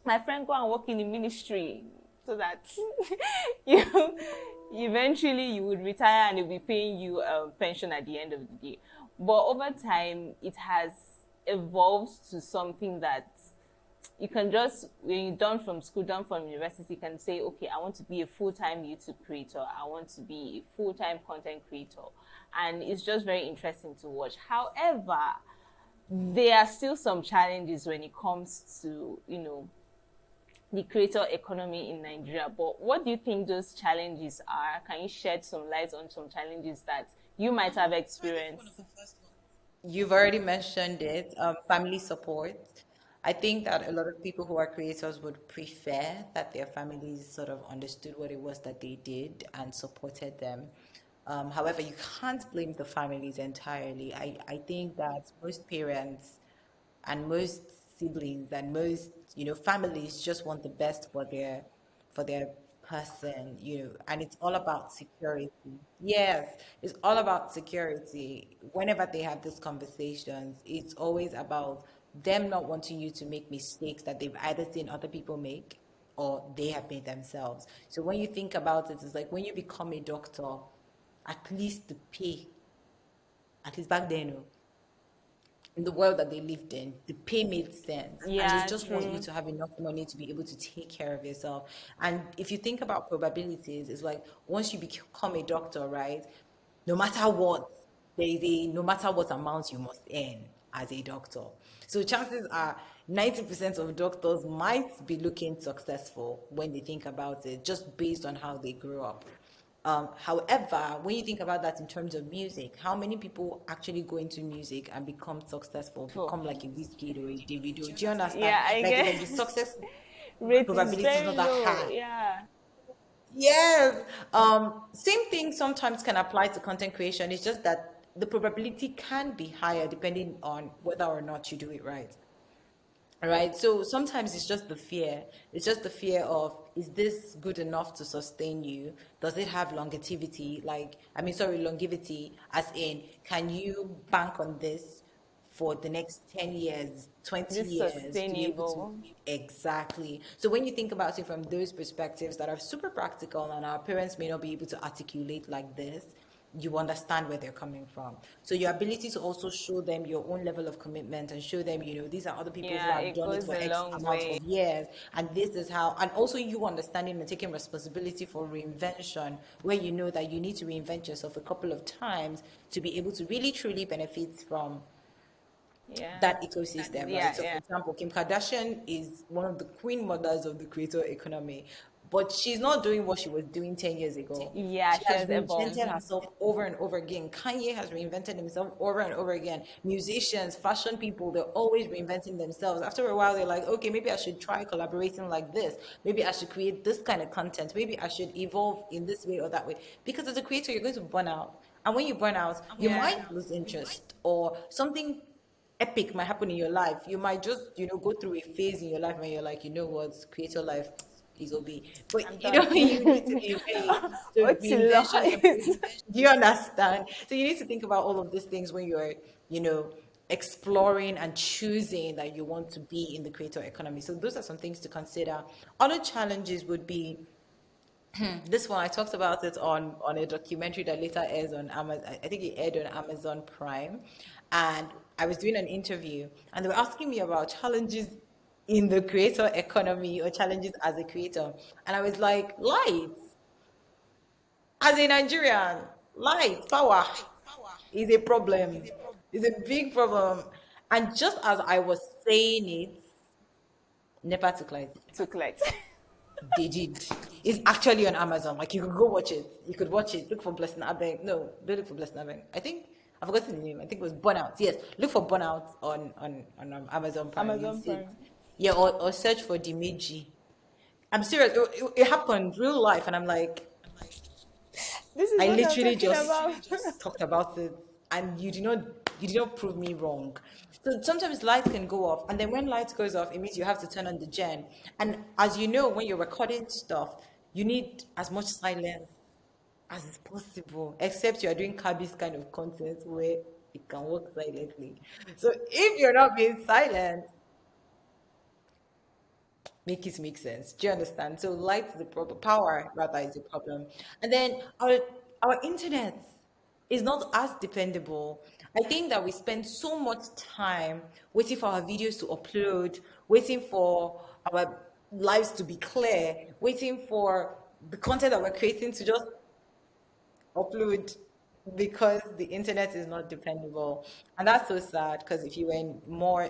My friend, go and work in the ministry so that you eventually you would retire and they'll be paying you a pension at the end of the day. But over time, it has evolved to something that you can just, when you're done from school, done from university, you can say, okay, I want to be a full-time YouTube creator. I want to be a full-time content creator. And it's just very interesting to watch. However, there are still some challenges when it comes to, the creator economy in Nigeria. But what do you think those challenges are? Can you shed some light on some challenges that you might have experienced? You've already mentioned it, family support. I think that a lot of people who are creators would prefer that their families sort of understood what it was that they did and supported them. However, you can't blame the families entirely. I think that most parents and most siblings and most, families just want the best for their person, and it's all about security. Yes, it's all about security. Whenever they have these conversations, it's always about them not wanting you to make mistakes that they've either seen other people make or they have made themselves. So when you think about it, it's like when you become a doctor, at least the pay, at least back then, in the world that they lived in, the pay made sense. And they Yeah, just want you true. to have enough money to be able to take care of yourself. And if you think about probabilities, it's like once you become a doctor, right? No matter what, no matter what amount you must earn as a doctor. So chances are 90% of doctors might be looking successful when they think about it, just based on how they grew up. However, when you think about that in terms of music, how many people actually go into music and become successful, So, become like a Wizkid or a Davido? Do you understand? yeah, I Like the guess success rate is probability is not very that low. high. Yeah. Yes. Same thing sometimes can apply to content creation. It's just that the probability can be higher depending on whether or not you do it right. All right. So sometimes it's just the fear. It's just the fear of, is this good enough to sustain you? Does it have longevity? Longevity, as in, can you bank on this for the next 10 years, 20 This years to be able to? sustainable. Exactly. So when you think about it from those perspectives that are super practical and our parents may not be able to articulate like this, you understand where they're coming from. So your ability to also show them your own level of commitment and show them, these are other people who Yeah, have it done it goes for a X long amount way. of years, and this is how, and also you understanding and taking responsibility for reinvention, where you know that you need to reinvent yourself a couple of times to be able to really truly benefit from Yeah. that ecosystem, Yeah, right? So, for yeah. example, Kim Kardashian is one of the queen mothers of the creator economy, but she's not doing what she was doing 10 years ago. Yeah, She she has has evolved. reinvented herself over and over again. Kanye has reinvented himself over and over again. Musicians, fashion people, they're always reinventing themselves. After a while, they're like, okay, maybe I should try collaborating like this. Maybe I should create this kind of content. Maybe I should evolve in this way or that way. Because as a creator, you're going to burn out. And when you burn out, you Yeah. might lose interest, or something epic might happen in your life. You might just, go through a phase in your life when you're like, you know what, creator life is OB. I'm But done. you need to be ready. So What's in reinvention life? every, do you understand? So you need to think about all of these things when you're, exploring and choosing that you want to be in the creator economy. So those are some things to consider. Other challenges would be this one. I talked about it on a documentary that later airs on Amazon. I think it aired on Amazon Prime, and I was doing an interview, and they were asking me about challenges in the creator economy or challenges as a creator, and I was like, lights. As a Nigerian, light power is a problem. It's a big problem. And just as I was saying it, NEPA took light. Took like They did. It's actually on Amazon. Like, you could go watch it. You could watch it. Look for Blessing Abeng. No, don't look for Blessing Abeng. I've forgotten the name. I think it was Burnout. Yes, look for Burnout on Amazon Prime. Amazon See it. Prime. Yeah, or search for Dimeji. I'm serious. It happened real life, and I'm like, This is I what I'm literally talking about. just talked about it, and you did not prove me wrong. So sometimes lights can go off, and then when lights goes off, it means you have to turn on the gen. And as you know, when you're recording stuff, you need as much silence as is possible, except you are doing Kabi's kind of content where it can work silently. So if you're not being silent, make it make sense. Do you understand? So light is the problem, power rather is the problem. And then our internet is not as dependable. I think that we spend so much time waiting for our videos to upload, waiting for our lives to be clear, waiting for the content that we're creating to just upload, because the internet is not dependable. And that's so sad, because if you were in more,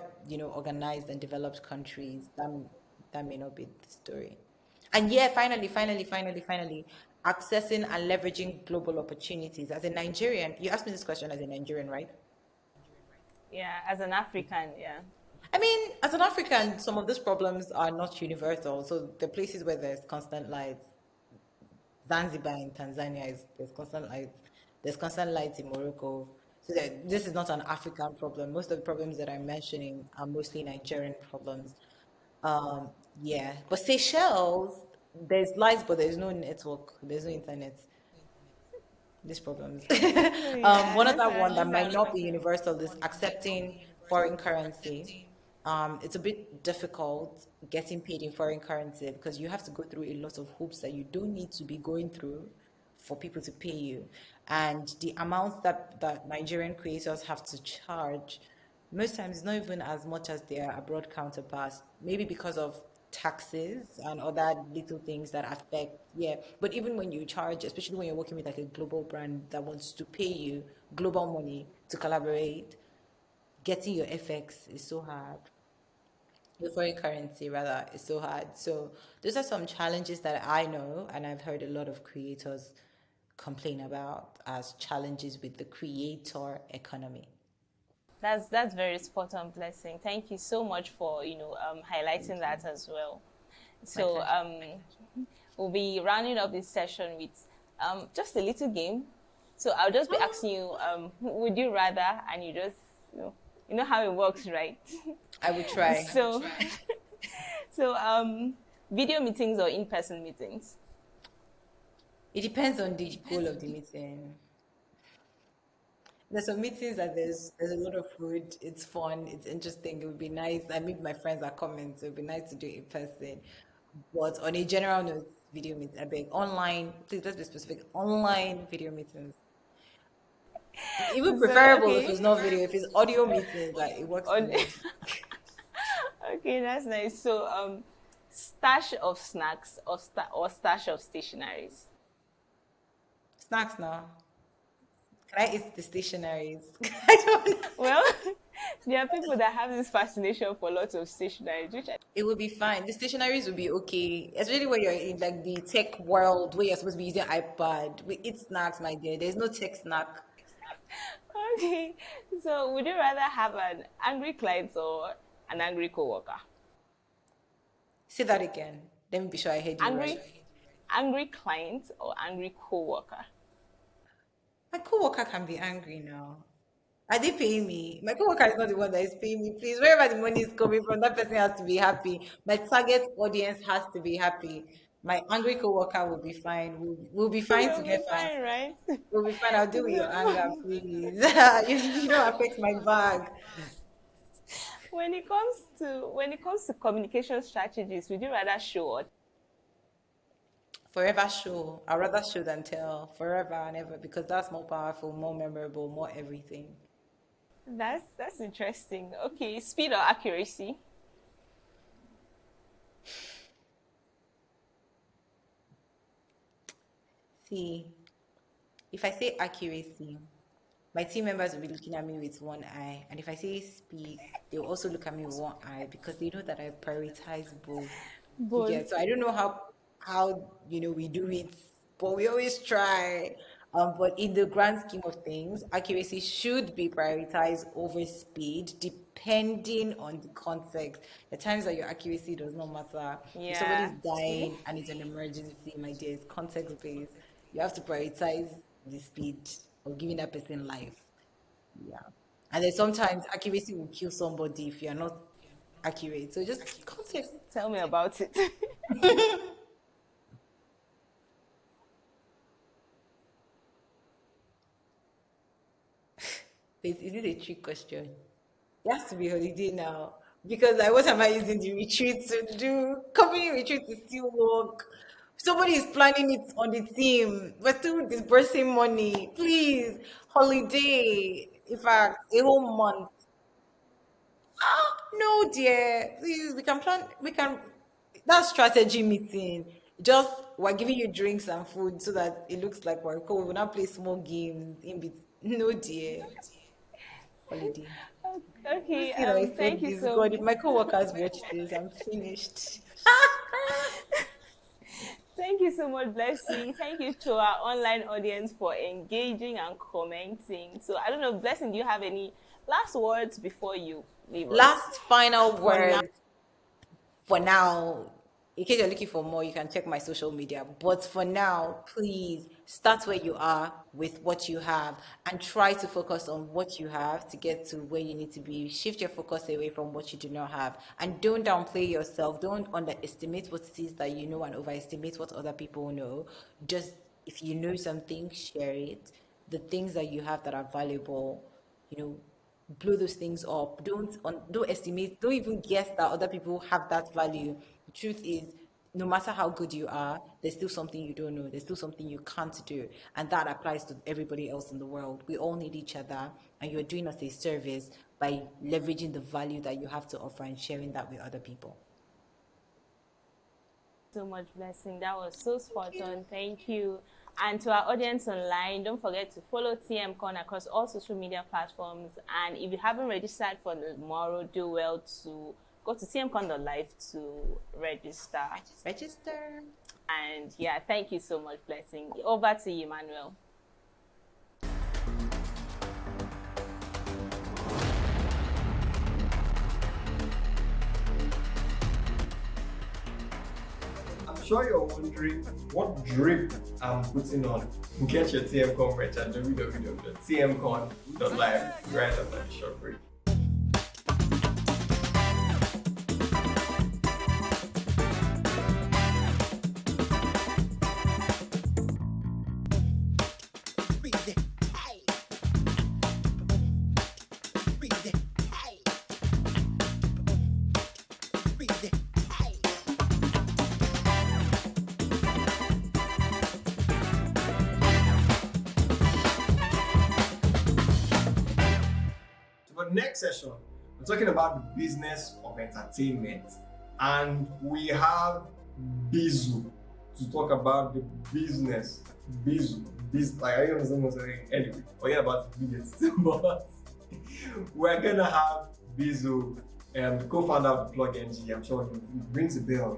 organized and developed countries, that may not be the story. And yeah, finally, accessing and leveraging global opportunities. As a Nigerian, you asked me this question as a Nigerian, right? Yeah, as an African, yeah. I mean, as an African, some of these problems are not universal. So the places where there's constant lights, Zanzibar in Tanzania, there's constant lights. There's constant lights in Morocco. So this is not an African problem. Most of the problems that I'm mentioning are mostly Nigerian problems. Um, yeah, but Seychelles, there's lights, but there's no network. There's no internet. These problems. Yeah, One these other are one that these are might not be universal is accepting foreign currency. It's a bit difficult getting paid in foreign currency, because you have to go through a lot of hoops that you don't need to be going through for people to pay you. And the amount that Nigerian creators have to charge, most times it's not even as much as their abroad counterparts, maybe because of taxes and other little things that affect. Yeah, but even when you charge, especially when you're working with like a global brand that wants to pay you global money to collaborate, getting your FX is so hard. The foreign currency rather is so hard. So those are some challenges that I know, and I've heard a lot of creators complain about as challenges with the creator economy. That's very spot on, Blessing. Thank you so much for highlighting that as well. So pleasure. we'll be rounding up this session with just a little game. So I'll just be asking you, would you rather, and you just you know how it works, right? I will try. So so video meetings or in-person meetings? It depends on the goal of the meeting. There's some meetings that there's a lot of food. It's fun. It's interesting. It would be nice. I meet my friends that comment. So it would be nice to do it in person. But on a general note, video meetings. I beg online. Please let's be specific. Online video meetings. Even So preferable if okay. it's not video. If it's audio meetings, like it works for On- me. Okay, that's nice. So stash of snacks or stash of stationaries? Snacks now. Can I eat the stationaries? I don't know. Well, there are people that have this fascination for lots of stationaries, which It will be fine. The stationaries will be okay, especially when you're in like the tech world where you're supposed to be using iPad. We eat snacks, my dear. There's no tech snack. okay. So would you rather have an angry client or an angry coworker? Say that again. Let me be sure I heard you Angry right. angry client or angry coworker? My coworker can be angry now. Are they paying me? My coworker is not the one that is paying me. Please, wherever the money is coming from, that person has to be happy. My target audience has to be happy. My angry coworker will be fine. We'll be fine You'll be together. fine, right? We'll be fine. I'll deal with your So anger, please. You don't affect my bag. when it comes to communication strategies, would you rather show or Forever show. I'd rather show than tell. Forever and ever, because that's more powerful, more memorable, more everything. that's interesting. Okay, speed or accuracy? See, if I say accuracy, my team members will be looking at me with one eye. And if I say speed, they'll also look at me with one eye because they know that I prioritize both. You Both. get so I don't know how we do it, but we always try. But in the grand scheme of things, accuracy should be prioritized over speed, depending on the context. The times that your accuracy does not matter. If somebody's Yeah. See? dying and it's an emergency, my dear, it's context based. You have to prioritize the speed of giving that person life. Yeah. And then sometimes accuracy will kill somebody if you're not accurate. So just context. Tell me about it. Is it a trick question? It has to be holiday now. Because what am I using the retreat to do? Company retreat is still work. Somebody is planning it on the team. We're still disbursing money. Please, holiday. In fact, a whole month. No, dear. Please, we can plan. We can. That strategy meeting. Just we're giving you drinks and food so that it looks like we're cool. We'll not play small games in between. No, dear. Holiday. Okay, You know, I thank said you this. so God, if my coworkers watch this, I'm finished. thank you so much, Blessing. Thank you to our online audience for engaging and commenting. So I don't know, Blessing, do you have any last words before you leave us? Last final For now. word for now. In case you're looking for more, you can check my social media. But for now, please start where you are with what you have and try to focus on what you have to get to where you need to be. Shift your focus away from what you do not have. And don't downplay yourself. Don't underestimate what it is that you know and overestimate what other people know. Just if you know something, share it. The things that you have that are valuable, blow those things up. Don't estimate, don't even guess that other people have that value. The truth is, no matter how good you are, there's still something you don't know. There's still something you can't do. And that applies to everybody else in the world. We all need each other, and you're doing us a service by leveraging the value that you have to offer and sharing that with other people. So much, Blessing. That was so spot on. Thank you. And to our audience online, don't forget to follow TMCon across all social media platforms. And if you haven't registered for tomorrow, do well to go to tmcon.live to register. Register. And yeah, thank you so much, Blessing. Over to you, Manuel. I'm sure you're wondering what drip I'm putting on. Get your TMCon merch at www.tmcon.live right after the short break. For the next session, we're talking about the business of entertainment, and we have Bizu to talk about the business. Bizu, like I don't understand what I'm saying. Anyway, forget about the business, but we're gonna have Bizu, the co-founder of the Plug NG. I'm sure he rings a bell.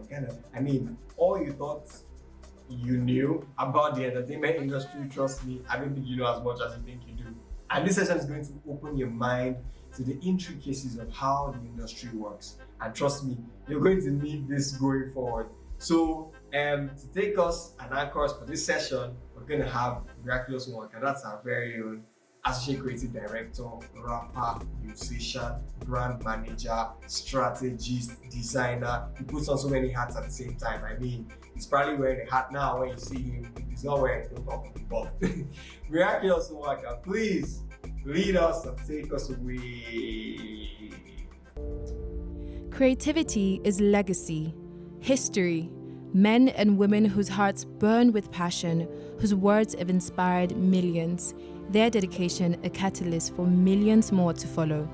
All you thought you knew about the entertainment industry, trust me, I don't think you know as much as you think you do. And this session is going to open your mind to the intricacies of how the industry works. And trust me, you're going to need this going forward. So, to take us and anchor us for this session, we're going to have Miraculous One, and that's our very own Associate Creative Director, rapper, musician, brand manager, strategist, designer. He puts on so many hats at the same time. He's probably wearing a hat now when you see him. If he's not wearing it, don't talk to him. But Miraculous One, please lead us and take us away. Creativity is legacy, history, men and women whose hearts burn with passion, whose words have inspired millions, their dedication a catalyst for millions more to follow.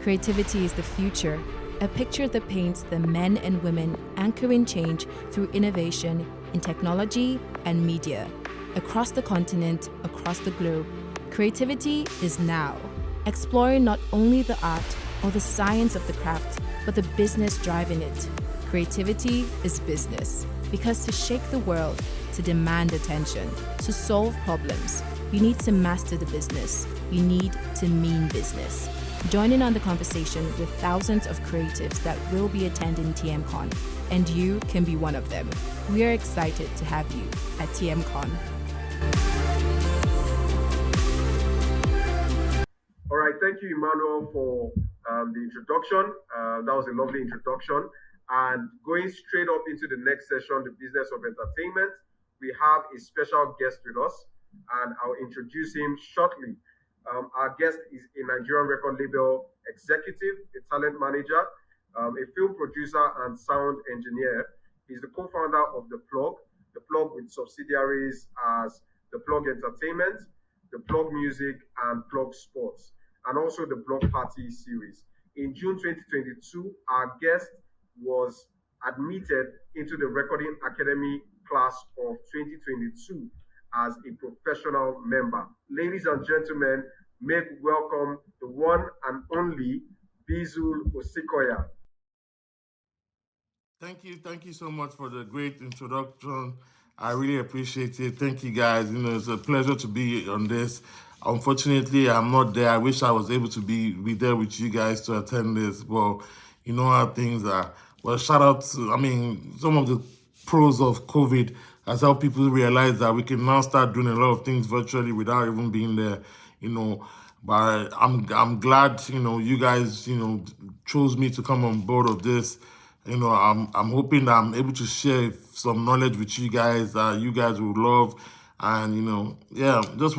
Creativity is the future, a picture that paints the men and women anchoring change through innovation in technology and media. Across the continent, across the globe, creativity is now. Exploring not only the art or the science of the craft, but the business driving it. Creativity is business, because to shake the world, to demand attention, to solve problems, you need to master the business. You need to mean business. Join in on the conversation with thousands of creatives that will be attending TMCon, and you can be one of them. We are excited to have you at TMCon. All right, thank you, Emmanuel, for the introduction. That was a lovely introduction. And going straight up into the next session, the business of entertainment, we have a special guest with us, and I'll introduce him shortly. Our guest is a Nigerian record label executive, a talent manager, a film producer, and sound engineer. He's the co-founder of The Plug with subsidiaries as The Plug Entertainment, The Plug Music, and Plug Sports, and also the Plug Party series. In June 2022, our guest was admitted into the Recording Academy class of 2022 as a professional member. Ladies and gentlemen, make welcome the one and only Bizu Osikoya. Thank you so much for the great introduction. I really appreciate it. Thank you guys. It's a pleasure to be on this. Unfortunately, I'm not there. I wish I was able to be there with you guys to attend this. Well, you know how things are. Well, shout out to, some of the pros of COVID has helped people realize that we can now start doing a lot of things virtually without even being there, But I'm glad, you guys, chose me to come on board of this. I'm hoping that I'm able to share some knowledge with you guys that you guys will love. And, just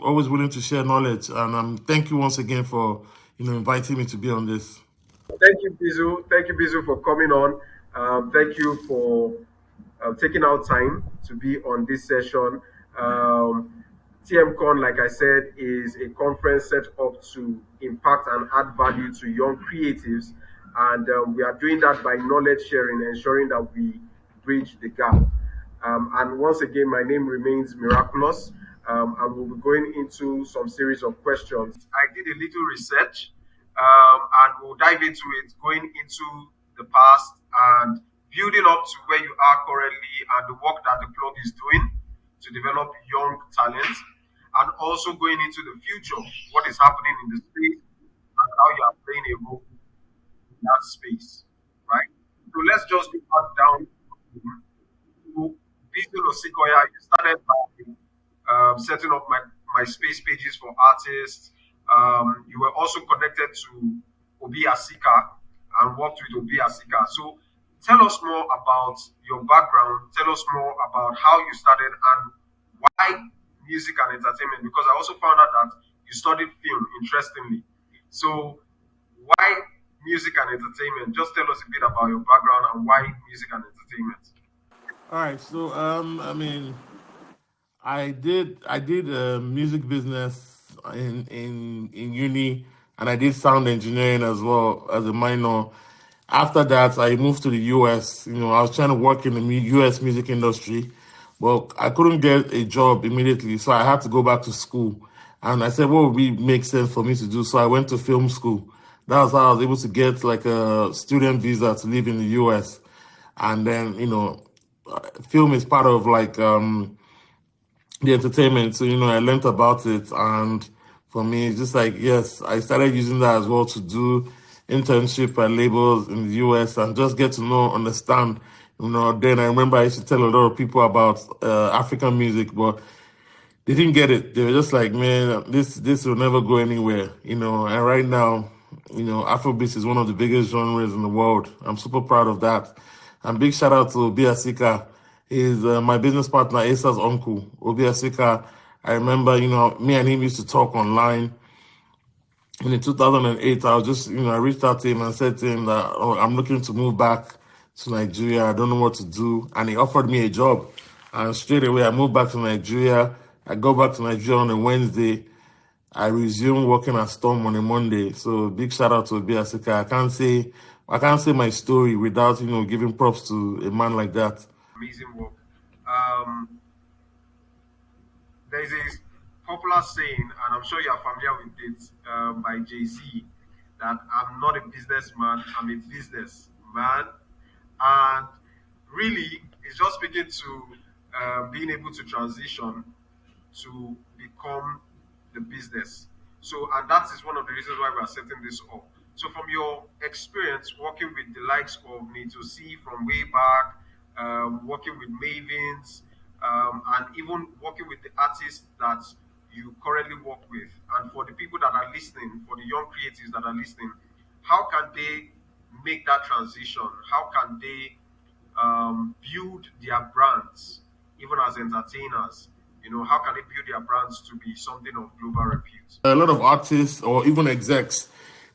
always willing to share knowledge. And thank you once again for, inviting me to be on this. Thank you, Bizu. Thank you, Bizu, for coming on. Thank you for taking out time to be on this session. TMCon, like I said, is a conference set up to impact and add value to young creatives. And we are doing that by knowledge sharing, ensuring that we bridge the gap. And once again, my name remains Miraculous. And we'll be going into some series of questions. I did a little research, and we'll dive into it, going into the past and building up to where you are currently and the work that the plug is doing to develop young talent, and also going into the future, what is happening in the space and how you are playing a role in that space, right? So let's just go back down to Visual Sequoia. You started by setting up MySpace pages for artists. You were also connected to Obi Asika and worked with Obi Asika. So tell us more about your background. Tell us more about how you started and why music and entertainment. Because I also found out that you studied film, interestingly. So why music and entertainment? Just tell us a bit about your background and why music and entertainment. All right, so I mean, I did music business in uni, and I did sound engineering as well as a minor. After that, I moved to the US. I was trying to work in the US music industry, but I couldn't get a job immediately, so I had to go back to school. And I said, what would make sense for me to do? So I went to film school. That was how I was able to get like a student visa to live in the US. And then, film is part of like the entertainment. So, I learned about it. And for me, it's just like, yes, I started using that as well to do internship at labels in the US and just get to know, understand. Then I remember I used to tell a lot of people about African music, but they didn't get it. They were just like, man, this will never go anywhere, And right now, Afrobeats is one of the biggest genres in the world. I'm super proud of that. And big shout out to Obi Asika. He's my business partner, Asa's uncle. Obi Asika, I remember, me and him used to talk online. And in 2008, I was just, I reached out to him and said to him that, I'm looking to move back to Nigeria. I don't know what to do. And he offered me a job. And straight away, I moved back to Nigeria. I go back to Nigeria on a Wednesday. I resumed working at Storm on a Monday. So big shout out to Obi Asika. I can't say my story without, giving props to a man like that. Amazing work. There's a popular saying, and I'm sure you're familiar with it, by Jay-Z, that I'm not a businessman, I'm a businessman. And really, it's just speaking to being able to transition to become the business. So, and that is one of the reasons why we are setting this up. So from your experience working with the likes of Nito C from way back, working with Mavens, and even working with the artists that you currently work with, and for the people that are listening, for the young creatives that are listening, how can they make that transition? How can they build their brands, even as entertainers? How can they build their brands to be something of global repute? A lot of artists or even execs,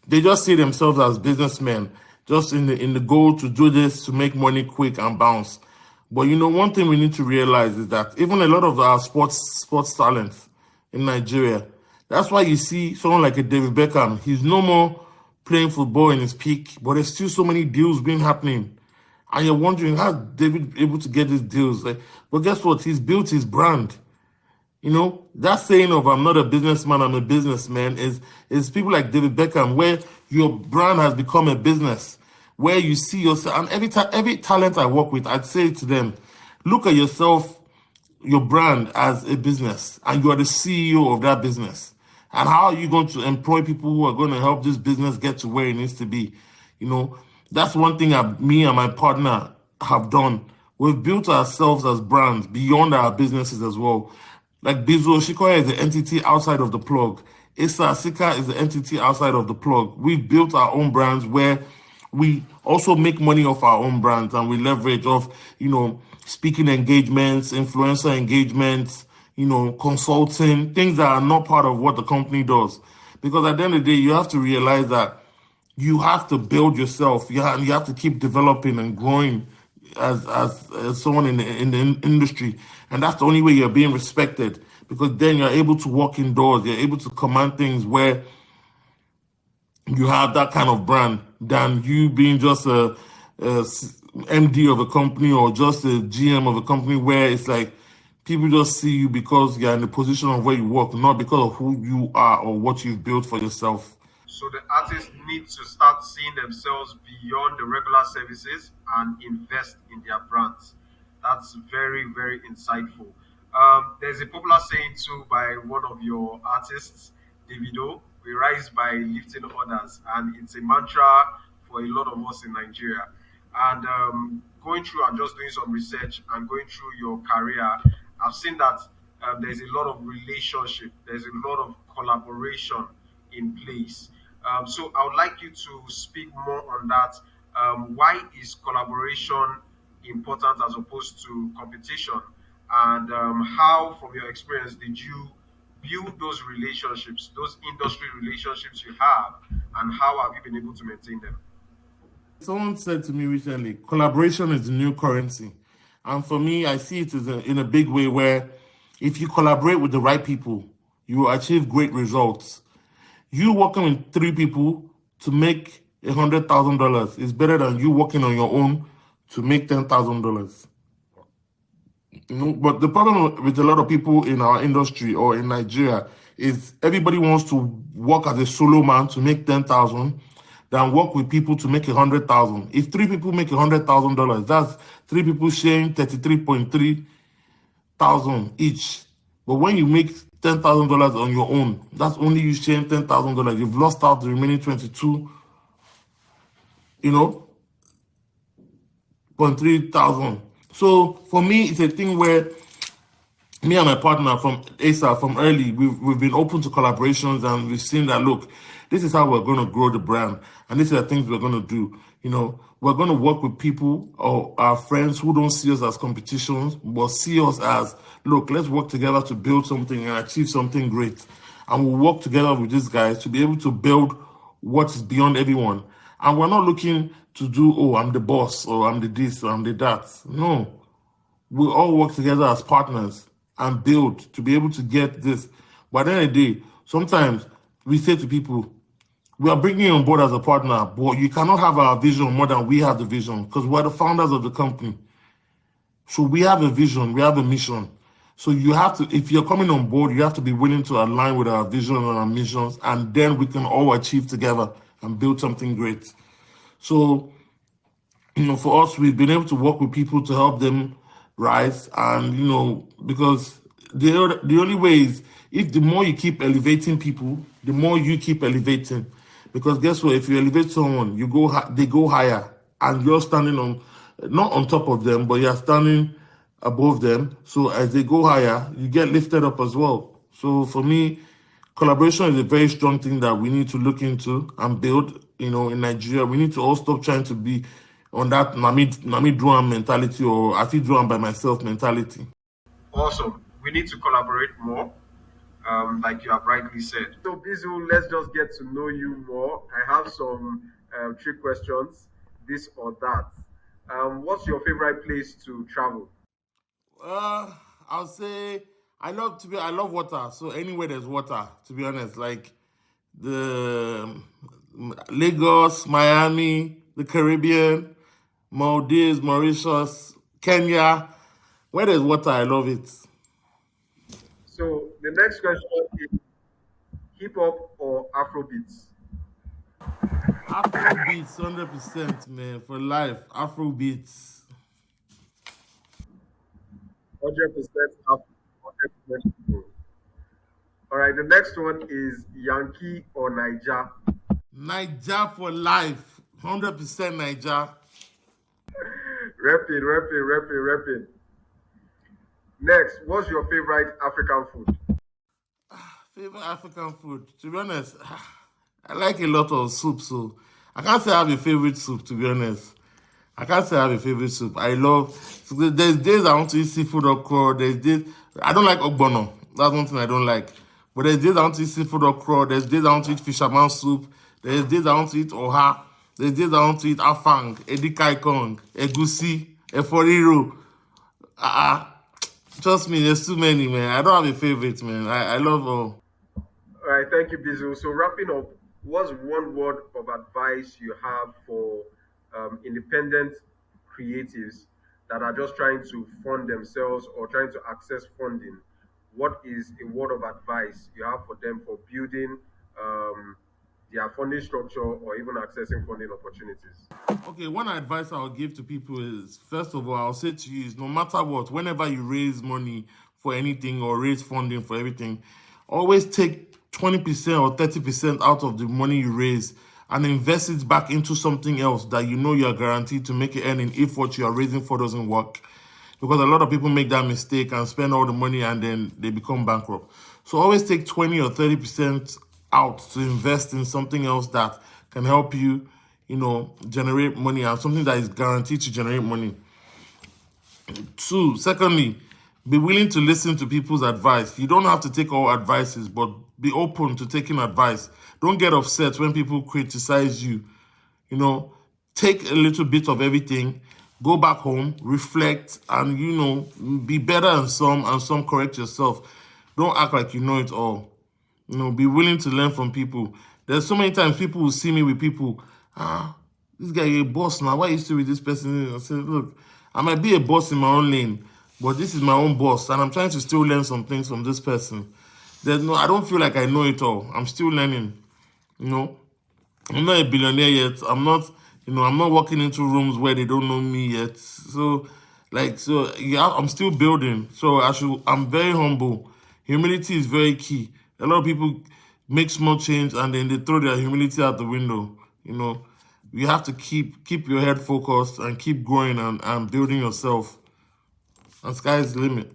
they just see themselves as businessmen, just in the goal to do this, to make money quick and bounce. But one thing we need to realize is that even a lot of our sports talents in Nigeria, that's why you see someone like a David Beckham. He's no more playing football in his peak, but there's still so many deals being happening. And you're wondering, how David able to get these deals? But guess what? He's built his brand. That saying of I'm not a businessman, I'm a businessman is people like David Beckham, where your brand has become a business, where you see yourself. And every talent I work with, I'd say to them, look at yourself, your brand as a business, and you are the CEO of that business. And how are you going to employ people who are going to help this business get to where it needs to be? That's one thing me and my partner have done. We've built ourselves as brands beyond our businesses as well. Like Visual Sequoia is the entity outside of the plug. Asa Asika is the entity outside of the plug. We've built our own brands where we also make money off our own brands, and we leverage off, speaking engagements, influencer engagements, consulting, things that are not part of what the company does. Because at the end of the day, you have to realize that you have to build yourself. You have to keep developing and growing as someone in the industry. And that's the only way you're being respected, because then you're able to walk indoors. You're able to command things where you have that kind of brand than you being just a MD of a company or just a GM of a company, where it's like people just see you because you're in the position of where you work, not because of who you are or what you've built for yourself. So the artists need to start seeing themselves beyond the regular services and invest in their brands. That's very, very insightful. There's a popular saying too by one of your artists, Davido, we rise by lifting others. And it's a mantra for a lot of us in Nigeria. And going through and just doing some research and going through your career, I've seen that there's a lot of relationship, there's a lot of collaboration in place. So I would like you to speak more on that. Why is collaboration important as opposed to competition? And how, from your experience, did you build those relationships, those industry relationships you have, and how have you been able to maintain them? Someone said to me recently, collaboration is the new currency. And for me, I see it as in a big way where if you collaborate with the right people, you will achieve great results. You working with 3 people to make $100,000 is better than you working on your own to make $10,000. But the problem with a lot of people in our industry or in Nigeria is everybody wants to work as a solo man to make 10,000 than work with people to make 100,000. If 3 people make $100,000, that's 3 people sharing 33.3 thousand each. But when you make $10,000 on your own, that's only you sharing $10,000. You've lost out the remaining 22, you know, 0.3 thousand. So for me, it's a thing where me and my partner from ASA, from early, we've been open to collaborations, and we've seen that, look, this is how we're going to grow the brand, and these are the things we're going to do. We're going to work with people or our friends who don't see us as competitions, but see us as, look, let's work together to build something and achieve something great. And we'll work together with these guys to be able to build what is beyond everyone. And we're not looking to do, oh, I'm the boss, or I'm the this, or I'm the that. No. We all work together as partners and build to be able to get this. But at the end of the day, sometimes we say to people, we are bringing you on board as a partner, but you cannot have our vision more than we have the vision, because we're the founders of the company. So we have a vision, we have a mission. So you have to, if you're coming on board, you have to be willing to align with our vision and our missions, and then we can all achieve together and build something great. So, for us, we've been able to work with people to help them rise, and because the only way is, if the more you keep elevating people, the more you keep elevating. Because guess what? If you elevate someone, they go higher, and you're standing not on top of them, but you're standing above them. So as they go higher, you get lifted up as well. So for me, collaboration is a very strong thing that we need to look into and build. In Nigeria, we need to all stop trying to be on that Nami Druan mentality, or I feel Druan by myself mentality. Awesome. We need to collaborate more, like you have rightly said. So, Bizu, let's just get to know you more. I have some trick questions, this or that. What's your favorite place to travel? I'll say I love water. So anywhere there's water, to be honest, like the Lagos, Miami, the Caribbean, Maldives, Mauritius, Kenya. Where there's water, I love it. So the next question is hip hop or Afrobeats? Afrobeats, 100%, man, for life. Afrobeats. 100% Afro, 100% Afro. All right, the next one is Yankee or Niger? Niger for life. 100% Niger. Repping. Next, what's your favorite African food? Favorite African food? To be honest, I like a lot of soup, so I can't say I have a favorite soup, to be honest. I can't say I have a favorite soup. There's days I want to eat seafood okra. There's days, I don't like ogbono. That's one thing I don't like. But there's days I want to eat seafood okra. There's days I want to eat fisherman soup. There's days I want to eat oha. There's days I want to eat afang, edikaikong, egusi, eforiro. Trust me, there's too many, man. I don't have a favorite, man. I love all. All right, thank you, Bizu. So wrapping up, what's one word of advice you have for independent creatives that are just trying to fund themselves or trying to access funding? What is a word of advice you have for them for building their funding structure or even accessing funding opportunities. Okay, one advice I'll give to people is, first of all, I'll say to you is, no matter what, whenever you raise money for anything or raise funding for everything, always take 20% or 30% out of the money you raise and invest it back into something else that you know you're guaranteed to make it earning if what you are raising for doesn't work. Because a lot of people make that mistake and spend all the money and then they become bankrupt. So always take 20 or 30% out to invest in something else that can help you, generate money, and something that is guaranteed to generate money. Two, secondly, be willing to listen to people's advice. You don't have to take all advices, but be open to taking advice. Don't get upset when people criticize you. Take a little bit of everything, go back home, reflect, and be better than some and some correct yourself. Don't act like you know it all. Be willing to learn from people. There's so many times people will see me with people, this guy a boss now. Why are you still with this person? I said, look, I might be a boss in my own lane, but this is my own boss, and I'm trying to still learn some things from this person. I don't feel like I know it all. I'm still learning. I'm not a billionaire yet. I'm not walking into rooms where they don't know me yet. I'm still building. So I'm very humble. Humility is very key. A lot of people make small change and then they throw their humility out the window. You have to keep your head focused and keep growing and building yourself. And sky is the limit.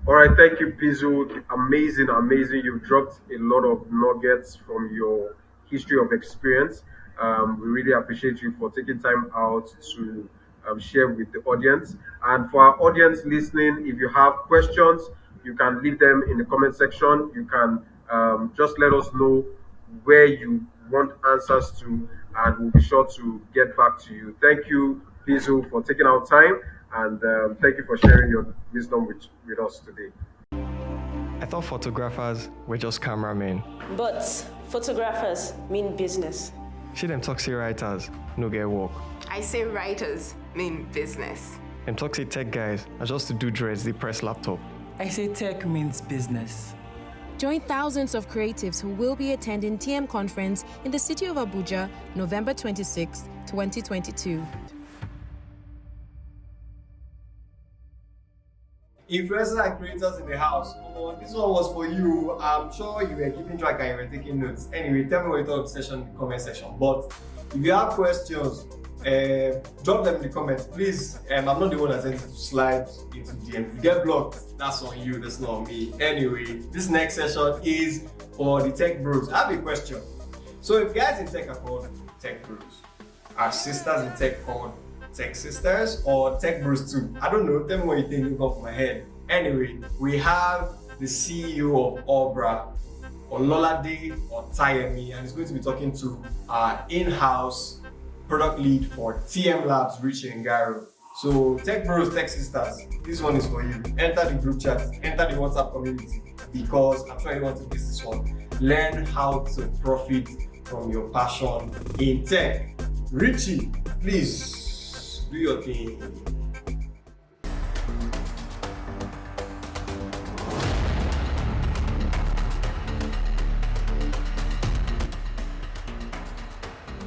All right, thank you, Pizzo. Amazing, amazing. You've dropped a lot of nuggets from your history of experience. We really appreciate you for taking time out to share with the audience. And for our audience listening, if you have questions, you can leave them in the comment section. You can just let us know where you want answers to, and we'll be sure to get back to you. Thank you, Pizzo, for taking our time. And thank you for sharing your wisdom with us today. I thought photographers were just cameramen. But photographers mean business. See them talk say writers, no get work. I say writers mean business. Them talk say tech guys are just to do dreads, they press laptop. I say tech means business. Join thousands of creatives who will be attending TM Conference in the city of Abuja, November 26, 2022. Influencers and creators in the house. Oh, this one was for you. I'm sure you were keeping track and you were taking notes. Anyway, tell me what you thought of the session in the comment section. But if you have questions, drop them in the comments. Please, I'm not the one that sends you to slide into DM. If you get blocked, that's on you, that's not on me. Anyway, this next session is for the tech bros. I have a question. So if guys in tech are called tech bros, are sisters in tech called tech sisters or tech bros too? I don't know. Tell me what you think. Look off my head. Anyway, we have the CEO of Obra, Ololade Otayemi, and he's going to be talking to our in-house product lead for TM Labs, Richie Ngaro. So tech bros, tech sisters, this one is for you. Enter the group chat, enter the WhatsApp community, because I'm sure you want to miss this one. Learn how to profit from your passion in tech. Richie, please do your thing.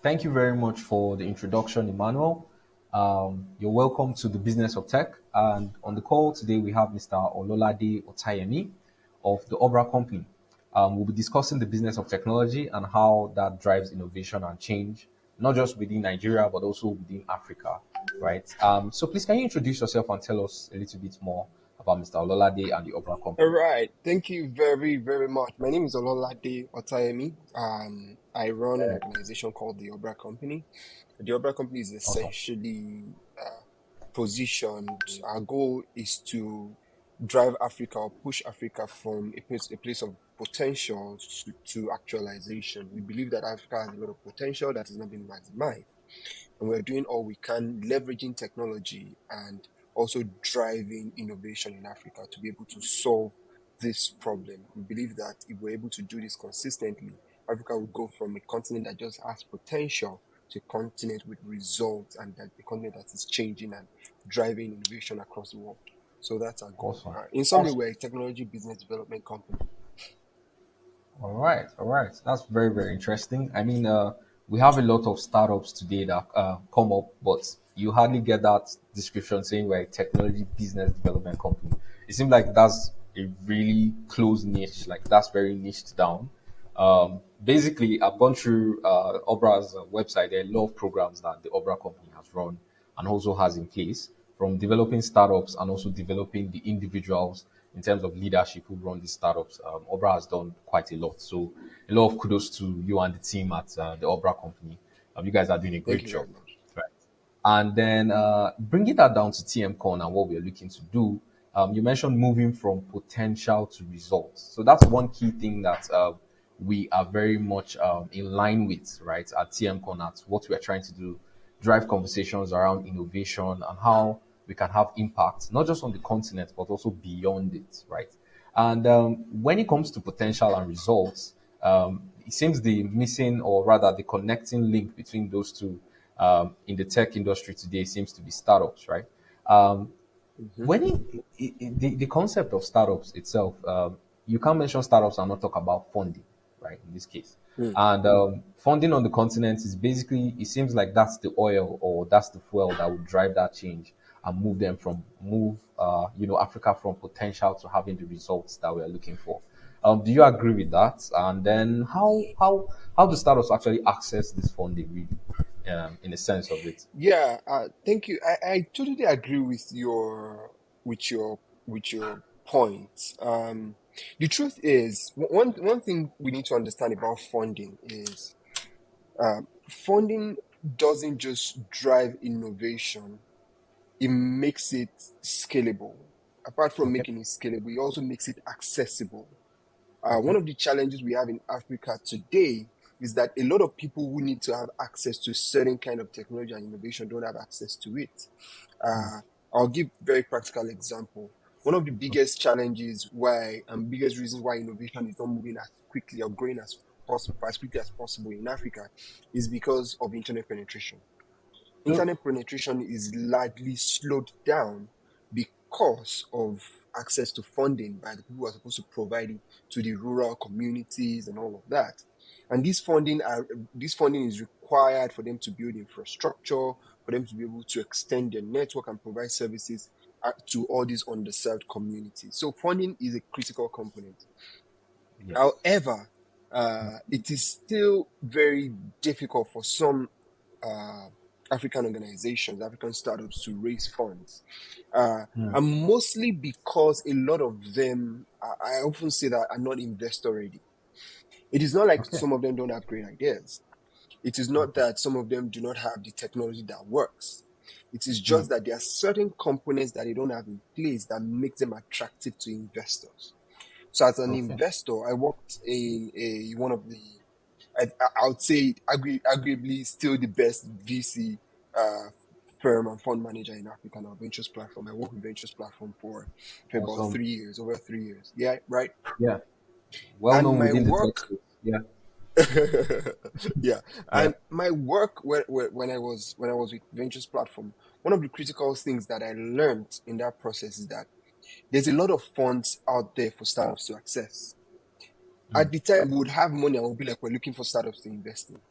Thank you very much for the introduction, Emmanuel. You're welcome to the Business of Tech. And on the call today, we have Mr. Ololade Otayemi of the Obra Company. We'll be discussing the business of technology and how that drives innovation and change, not just within Nigeria, but also within Africa, right? So please, can you introduce yourself and tell us a little bit more about Mr. Ololade and the Obra Company? All right. Thank you very, very much. My name is Ololade Otayemi. I run an organization called the Obra Company. The Obra Company is essentially positioned. Our goal is to drive Africa or push Africa from a place of potential to actualization. We believe that Africa has a lot of potential that has not been maximized. And we're doing all we can, leveraging technology and also driving innovation in Africa to be able to solve this problem. We believe that if we're able to do this consistently, Africa will go from a continent that just has potential to a continent with results, and that a continent that is changing and driving innovation across the world. So that's our goal. In summary, we're a technology business development company. All right. That's very, very interesting. I mean, we have a lot of startups today that come up, but you hardly get that description saying we're a technology business development company. It seems like that's a really close niche, like that's very niched down. Basically, I've gone through Obra's website. There are a lot of programs that the Obra company has run and also has in place, from developing startups and also developing the individuals in terms of leadership who run these startups. Obra has done quite a lot. So a lot of kudos to you and the team at the Obra company. You guys are doing a Thank great you very job. much. Right. And then bringing that down to TMCon and what we're looking to do, you mentioned moving from potential to results. So that's one key thing that we are very much in line with, right, at TMCon, at what we're trying to do, drive conversations around innovation and how we can have impact, not just on the continent, but also beyond it, right? And when it comes to potential and results, it seems the missing, or rather the connecting link between those two in the tech industry today seems to be startups, right? Um, when the concept of startups itself, you can't mention startups and not talk about funding, right? In this case, Mm. and funding on the continent is basically, it seems like that's the oil or that's the fuel that would drive that change and move Africa from potential to having the results that we are looking for. Do you agree with that? And then how do startups actually access this funding, really, in the sense of it? Yeah, thank you. I totally agree with your with your point. The truth is, one thing we need to understand about funding is funding doesn't just drive innovation, it makes it scalable. Apart from Okay. making it scalable, it also makes it accessible. Okay. One of the challenges we have in Africa today is that a lot of people who need to have access to certain kind of technology and innovation don't have access to it. I'll give very practical example. One of the biggest challenges why and biggest reasons why innovation is not moving as quickly or growing as quickly as possible in Africa is because of internet penetration. Internet penetration is largely slowed down because of access to funding by the people who are supposed to provide it to the rural communities and all of that. And this funding is required for them to build infrastructure, for them to be able to extend their network and provide services to all these underserved communities. So funding is a critical component. Yes. However, it is still very difficult for some African organizations, African startups to raise funds. And mostly because a lot of them, I often say that, are not investor ready. It is not like Okay. some of them don't have great ideas. It is not that some of them do not have the technology that works. It is just that there are certain components that they don't have in place that make them attractive to investors. So as an investor, I worked in one of the, I would say, arguably still the best VC firm and fund manager in Africa now, Ventures Platform. I worked with Ventures Platform for about Awesome. 3 years, over 3 years. Yeah, right. Yeah. Well And known my within the tech work, space. Yeah. yeah, Yeah. and my work when I was with Ventures Platform, one of the critical things that I learned in that process is that there's a lot of funds out there for startups to access. At the time, we would have money and we'll be like, we're looking for startups to invest in.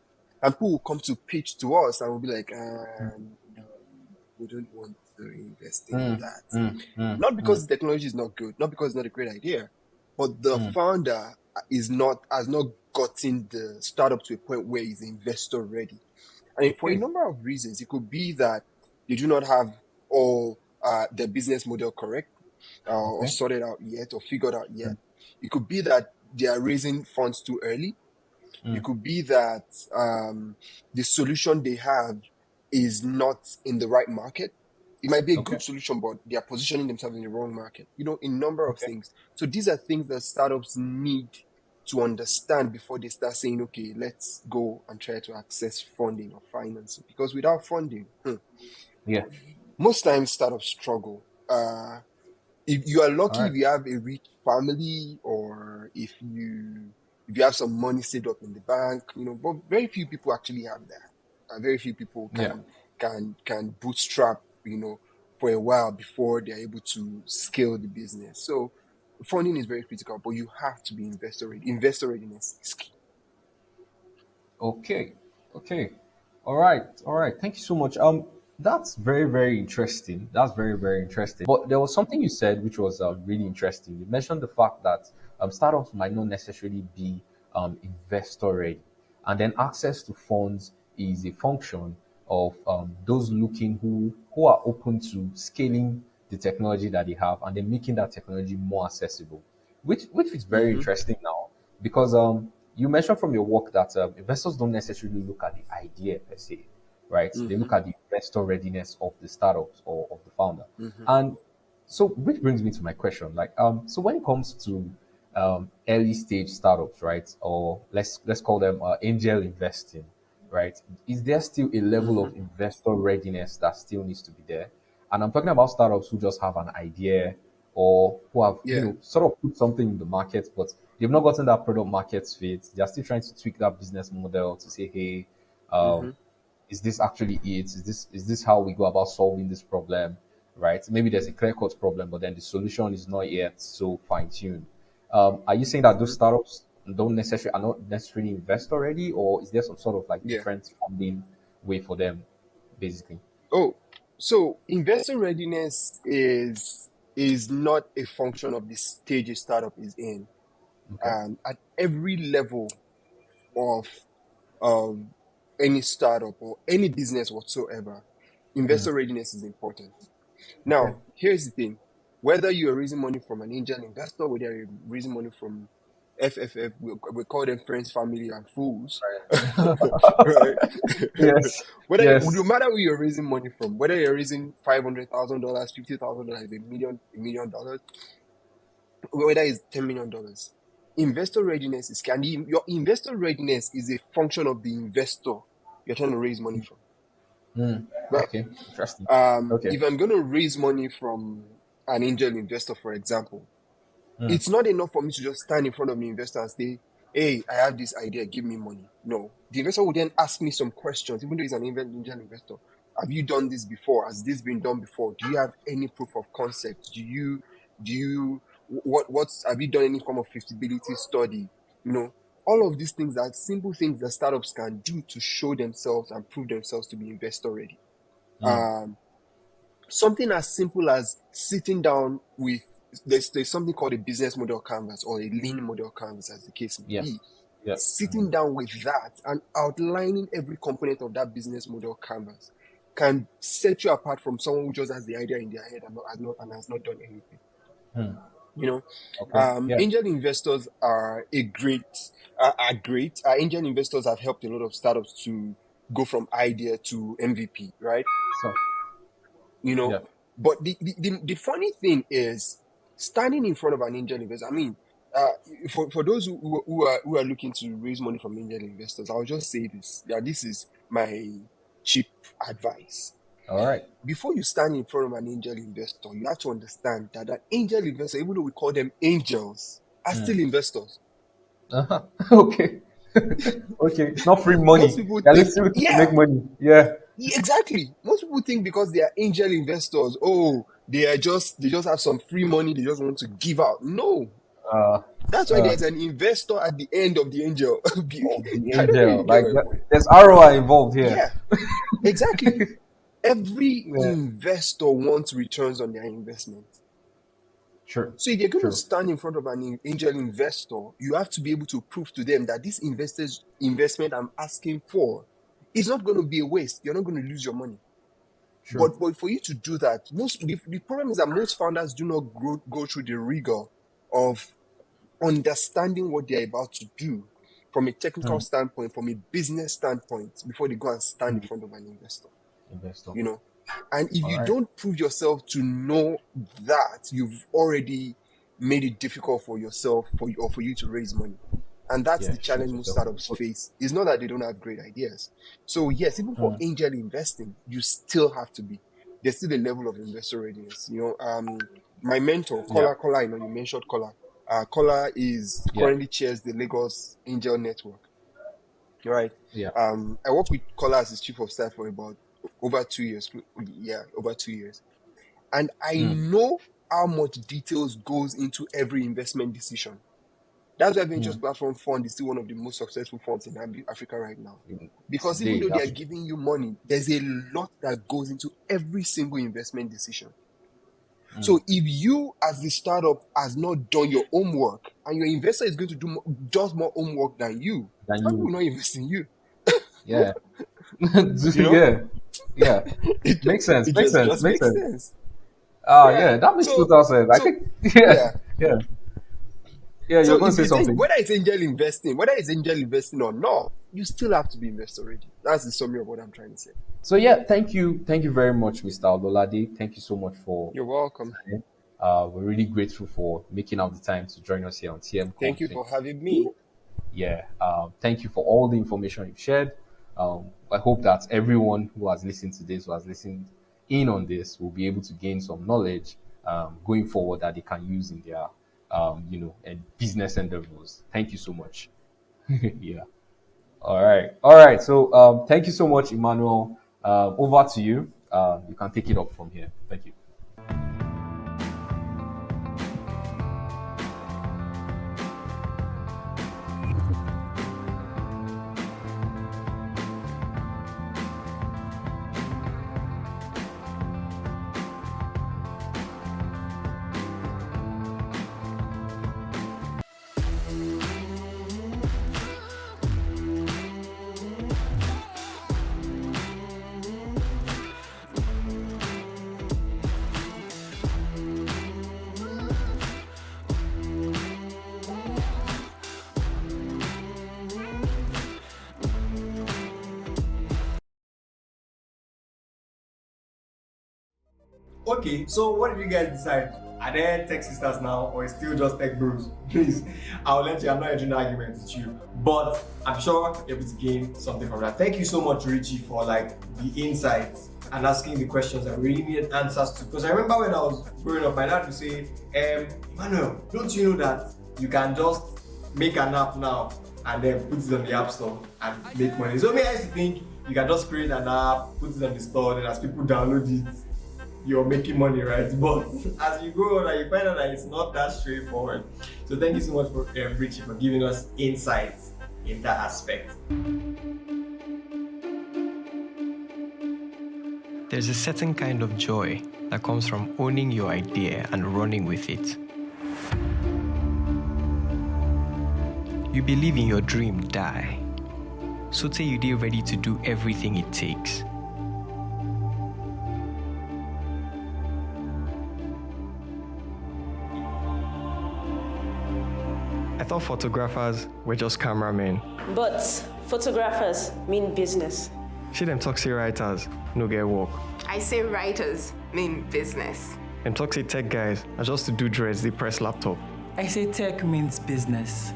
And people will come to pitch to us and we'll be like, no, we don't want to invest in that. Not because the technology is not good, not because it's not a great idea, but the founder has not gotten the startup to a point where he's investor ready. And for a number of reasons, it could be that they do not have all their business model correct or sorted out yet or figured out yet. It could be that they are raising funds too early. It could be that the solution they have is not in the right market. It might be a good solution, but they are positioning themselves in the wrong market. A number of things. So these are things that startups need to understand before they start saying, okay, let's go and try to access funding or financing. Because without funding, Yeah. most times startups struggle. If you are lucky, All if you have a rich family, or if you have some money saved up in the bank, but very few people actually have that. Very few people can bootstrap, for a while before they're able to scale the business. So funding is very critical, but you have to be investor ready. Investor readiness is key. Okay. Okay. All right. All right. Thank you so much. That's very, very interesting. That's very, very interesting. But there was something you said which was really interesting. You mentioned the fact that startups might not necessarily be investor ready, and then access to funds is a function of those looking who are open to scaling the technology that they have and then making that technology more accessible, which is very Mm-hmm. interesting now because you mentioned from your work that investors don't necessarily look at the idea per se, right? They Mm-hmm. look at the investor readiness of the startups or of the founder. Mm-hmm. And so, which brings me to my question, like, so when it comes to early stage startups, right, or let's call them angel investing, right? Is there still a level Mm-hmm. of investor readiness that still needs to be there? And I'm talking about startups who just have an idea or who have, Yeah. sort of put something in the market, but they've not gotten that product market fit. They're still trying to tweak that business model to say, hey, Mm-hmm. is this actually it? Is this how we go about solving this problem? Right? Maybe there's a clear cut problem, but then the solution is not yet so fine tuned. Are you saying that those Mm-hmm. startups don't necessarily are not necessarily invest already, or is there some sort of like Yeah. different funding way for them, basically? Oh, so investor readiness is not a function of the stage a startup is in. Okay. At every level of any startup or any business whatsoever, investor readiness is important. Now, Okay. here's the thing. Whether you're raising money from an angel investor, whether you're raising money from FFF, we call them friends, family, and fools, right? Yes. Whether no Yes. matter who you're raising money from, whether you're raising $500,000, $50,000, $1 million, whether it's $10 million, investor readiness is key. And your investor readiness is a function of the investor you're trying to raise money from, right? Okay. Interesting. If Okay. I'm going to raise money from an angel investor, for example, Mm. it's not enough for me to just stand in front of the investor and say, hey, I have this idea, give me money. No. The investor will then ask me some questions, even though he's an angel investor. Have you done this before? Has this been done before? Do you have any proof of concept? Have you done any form of feasibility study? All of these things are simple things that startups can do to show themselves and prove themselves to be investor ready. Something as simple as sitting down with there's something called a business model canvas or a lean model canvas, as the case may Yeah. be. Yeah. Sitting down with that and outlining every component of that business model canvas can set you apart from someone who just has the idea in their head and has not done anything. Okay. Yeah. Angel investors are great. Angel investors have helped a lot of startups to go from idea to MVP, right? So. Yeah. But the funny thing is, standing in front of an angel investor. I mean, for those who are looking to raise money from angel investors, I'll just say this. Yeah, this is my cheap advice. All right. Before you stand in front of an angel investor, you have to understand that an angel investor, even though we call them angels, are still investors. Uh-huh. Okay. Okay. It's not free money. Most people They're think, still looking to make money. Yeah. Exactly. Most people think because they are angel investors, they just have some free money they just want to give out. No. That's why there's an investor at the end of the angel. The angel. Like there's ROI involved here. Yeah. Exactly. Every investor wants returns on their investment. Sure. So if you're going to stand in front of an angel investor, you have to be able to prove to them that this investment I'm asking for is not going to be a waste. You're not going to lose your money. Sure. But for you to do that, the problem is that most founders do not go through the rigor of understanding what they're about to do from a technical standpoint, from a business standpoint, before they go and stand in front of an investor. And if you don't prove yourself to know that, you've already made it difficult for yourself for you to raise money. And that's the challenge most startups face. It's not that they don't have great ideas. So yes, even for angel investing, you still have to be. There's still a level of investor readiness. My mentor, Kola, you mentioned Kola. Kola currently chairs the Lagos Angel Network. Right? Yeah. I worked with Kola as his chief of staff for about over 2 years. Yeah, over 2 years. And I know how much details goes into every investment decision. That's why Ventures Platform Fund is still one of the most successful funds in Africa right now. Because even though they are giving you money, there's a lot that goes into every single investment decision. So if you, as the startup, has not done your homework, and your investor is going to do does more homework than you, how will not invest in you? Yeah. You know? Yeah. Makes sense. It Makes just sense. Makes makes sense. sense. Yeah, that makes total sense. I think, yeah. Yeah, So you're going if to say you think something. whether it's angel investing or not, you still have to be investor ready. That's the summary of what I'm trying to say. So yeah, thank you very much, Mr. Ololade. Thank you so much for. You're welcome. We're really grateful for making out the time to join us here on TM. Thank you for having me. Yeah, thank you for all the information you've shared. I hope that everyone who has listened to this, who has listened in on this, will be able to gain some knowledge going forward that they can use in their, and business endeavors. Thank you so much. Yeah. All right. So thank you so much, Emmanuel. Over to you. You can take it up from here. Thank you. Okay, so what did you guys decide? Are there tech sisters now, or is still just tech bros? Please, I'll let you. I'm not entering an argument with you, but I'm sure you're able to gain something from that. Thank you so much, Richie, for like the insights and asking the questions I really needed answers to. Because I remember when I was growing up, my dad would say, Emmanuel, don't you know that you can just make an app now and then put it on the app store and make money? So me, I used to think you can just create an app, put it on the store, then as people download it, you're making money, right? But as you grow older, you find out that it's not that straightforward. So thank you so much for Richie for giving us insights in that aspect. There's a certain kind of joy that comes from owning your idea and running with it. You believe in your dream, die. So say you're ready to do everything it takes. I thought photographers were just cameramen. But photographers mean business. See them talk say writers, no get work. I say writers mean business. Them talk say tech guys are just to do dreads, they press laptop. I say tech means business.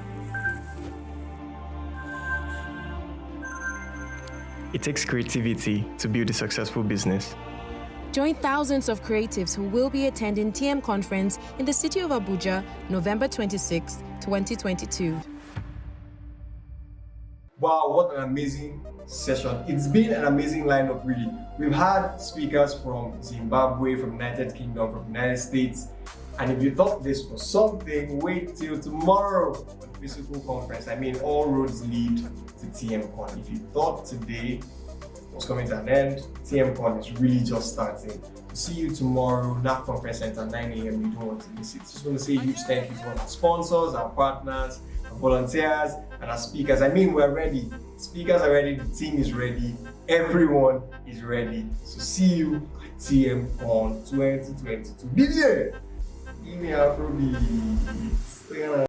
It takes creativity to build a successful business. Join thousands of creatives who will be attending TM Conference in the city of Abuja, November 26, 2022. Wow, what an amazing session. It's been an amazing lineup, really. We've had speakers from Zimbabwe, from United Kingdom, from United States. And if you thought this was something, wait till tomorrow for the physical conference. I mean, all roads lead to TMCon. If you thought today was coming to an end, TMCon is really just starting. See you tomorrow, NAF Conference Center, 9 a.m. You don't want to miss it. Just want to say a huge thank you to all our sponsors, our partners, our volunteers, and our speakers. I mean, we're ready. Speakers are ready, the team is ready, everyone is ready. So see you at TMCon 2022. Be there! Give me Afrobeats.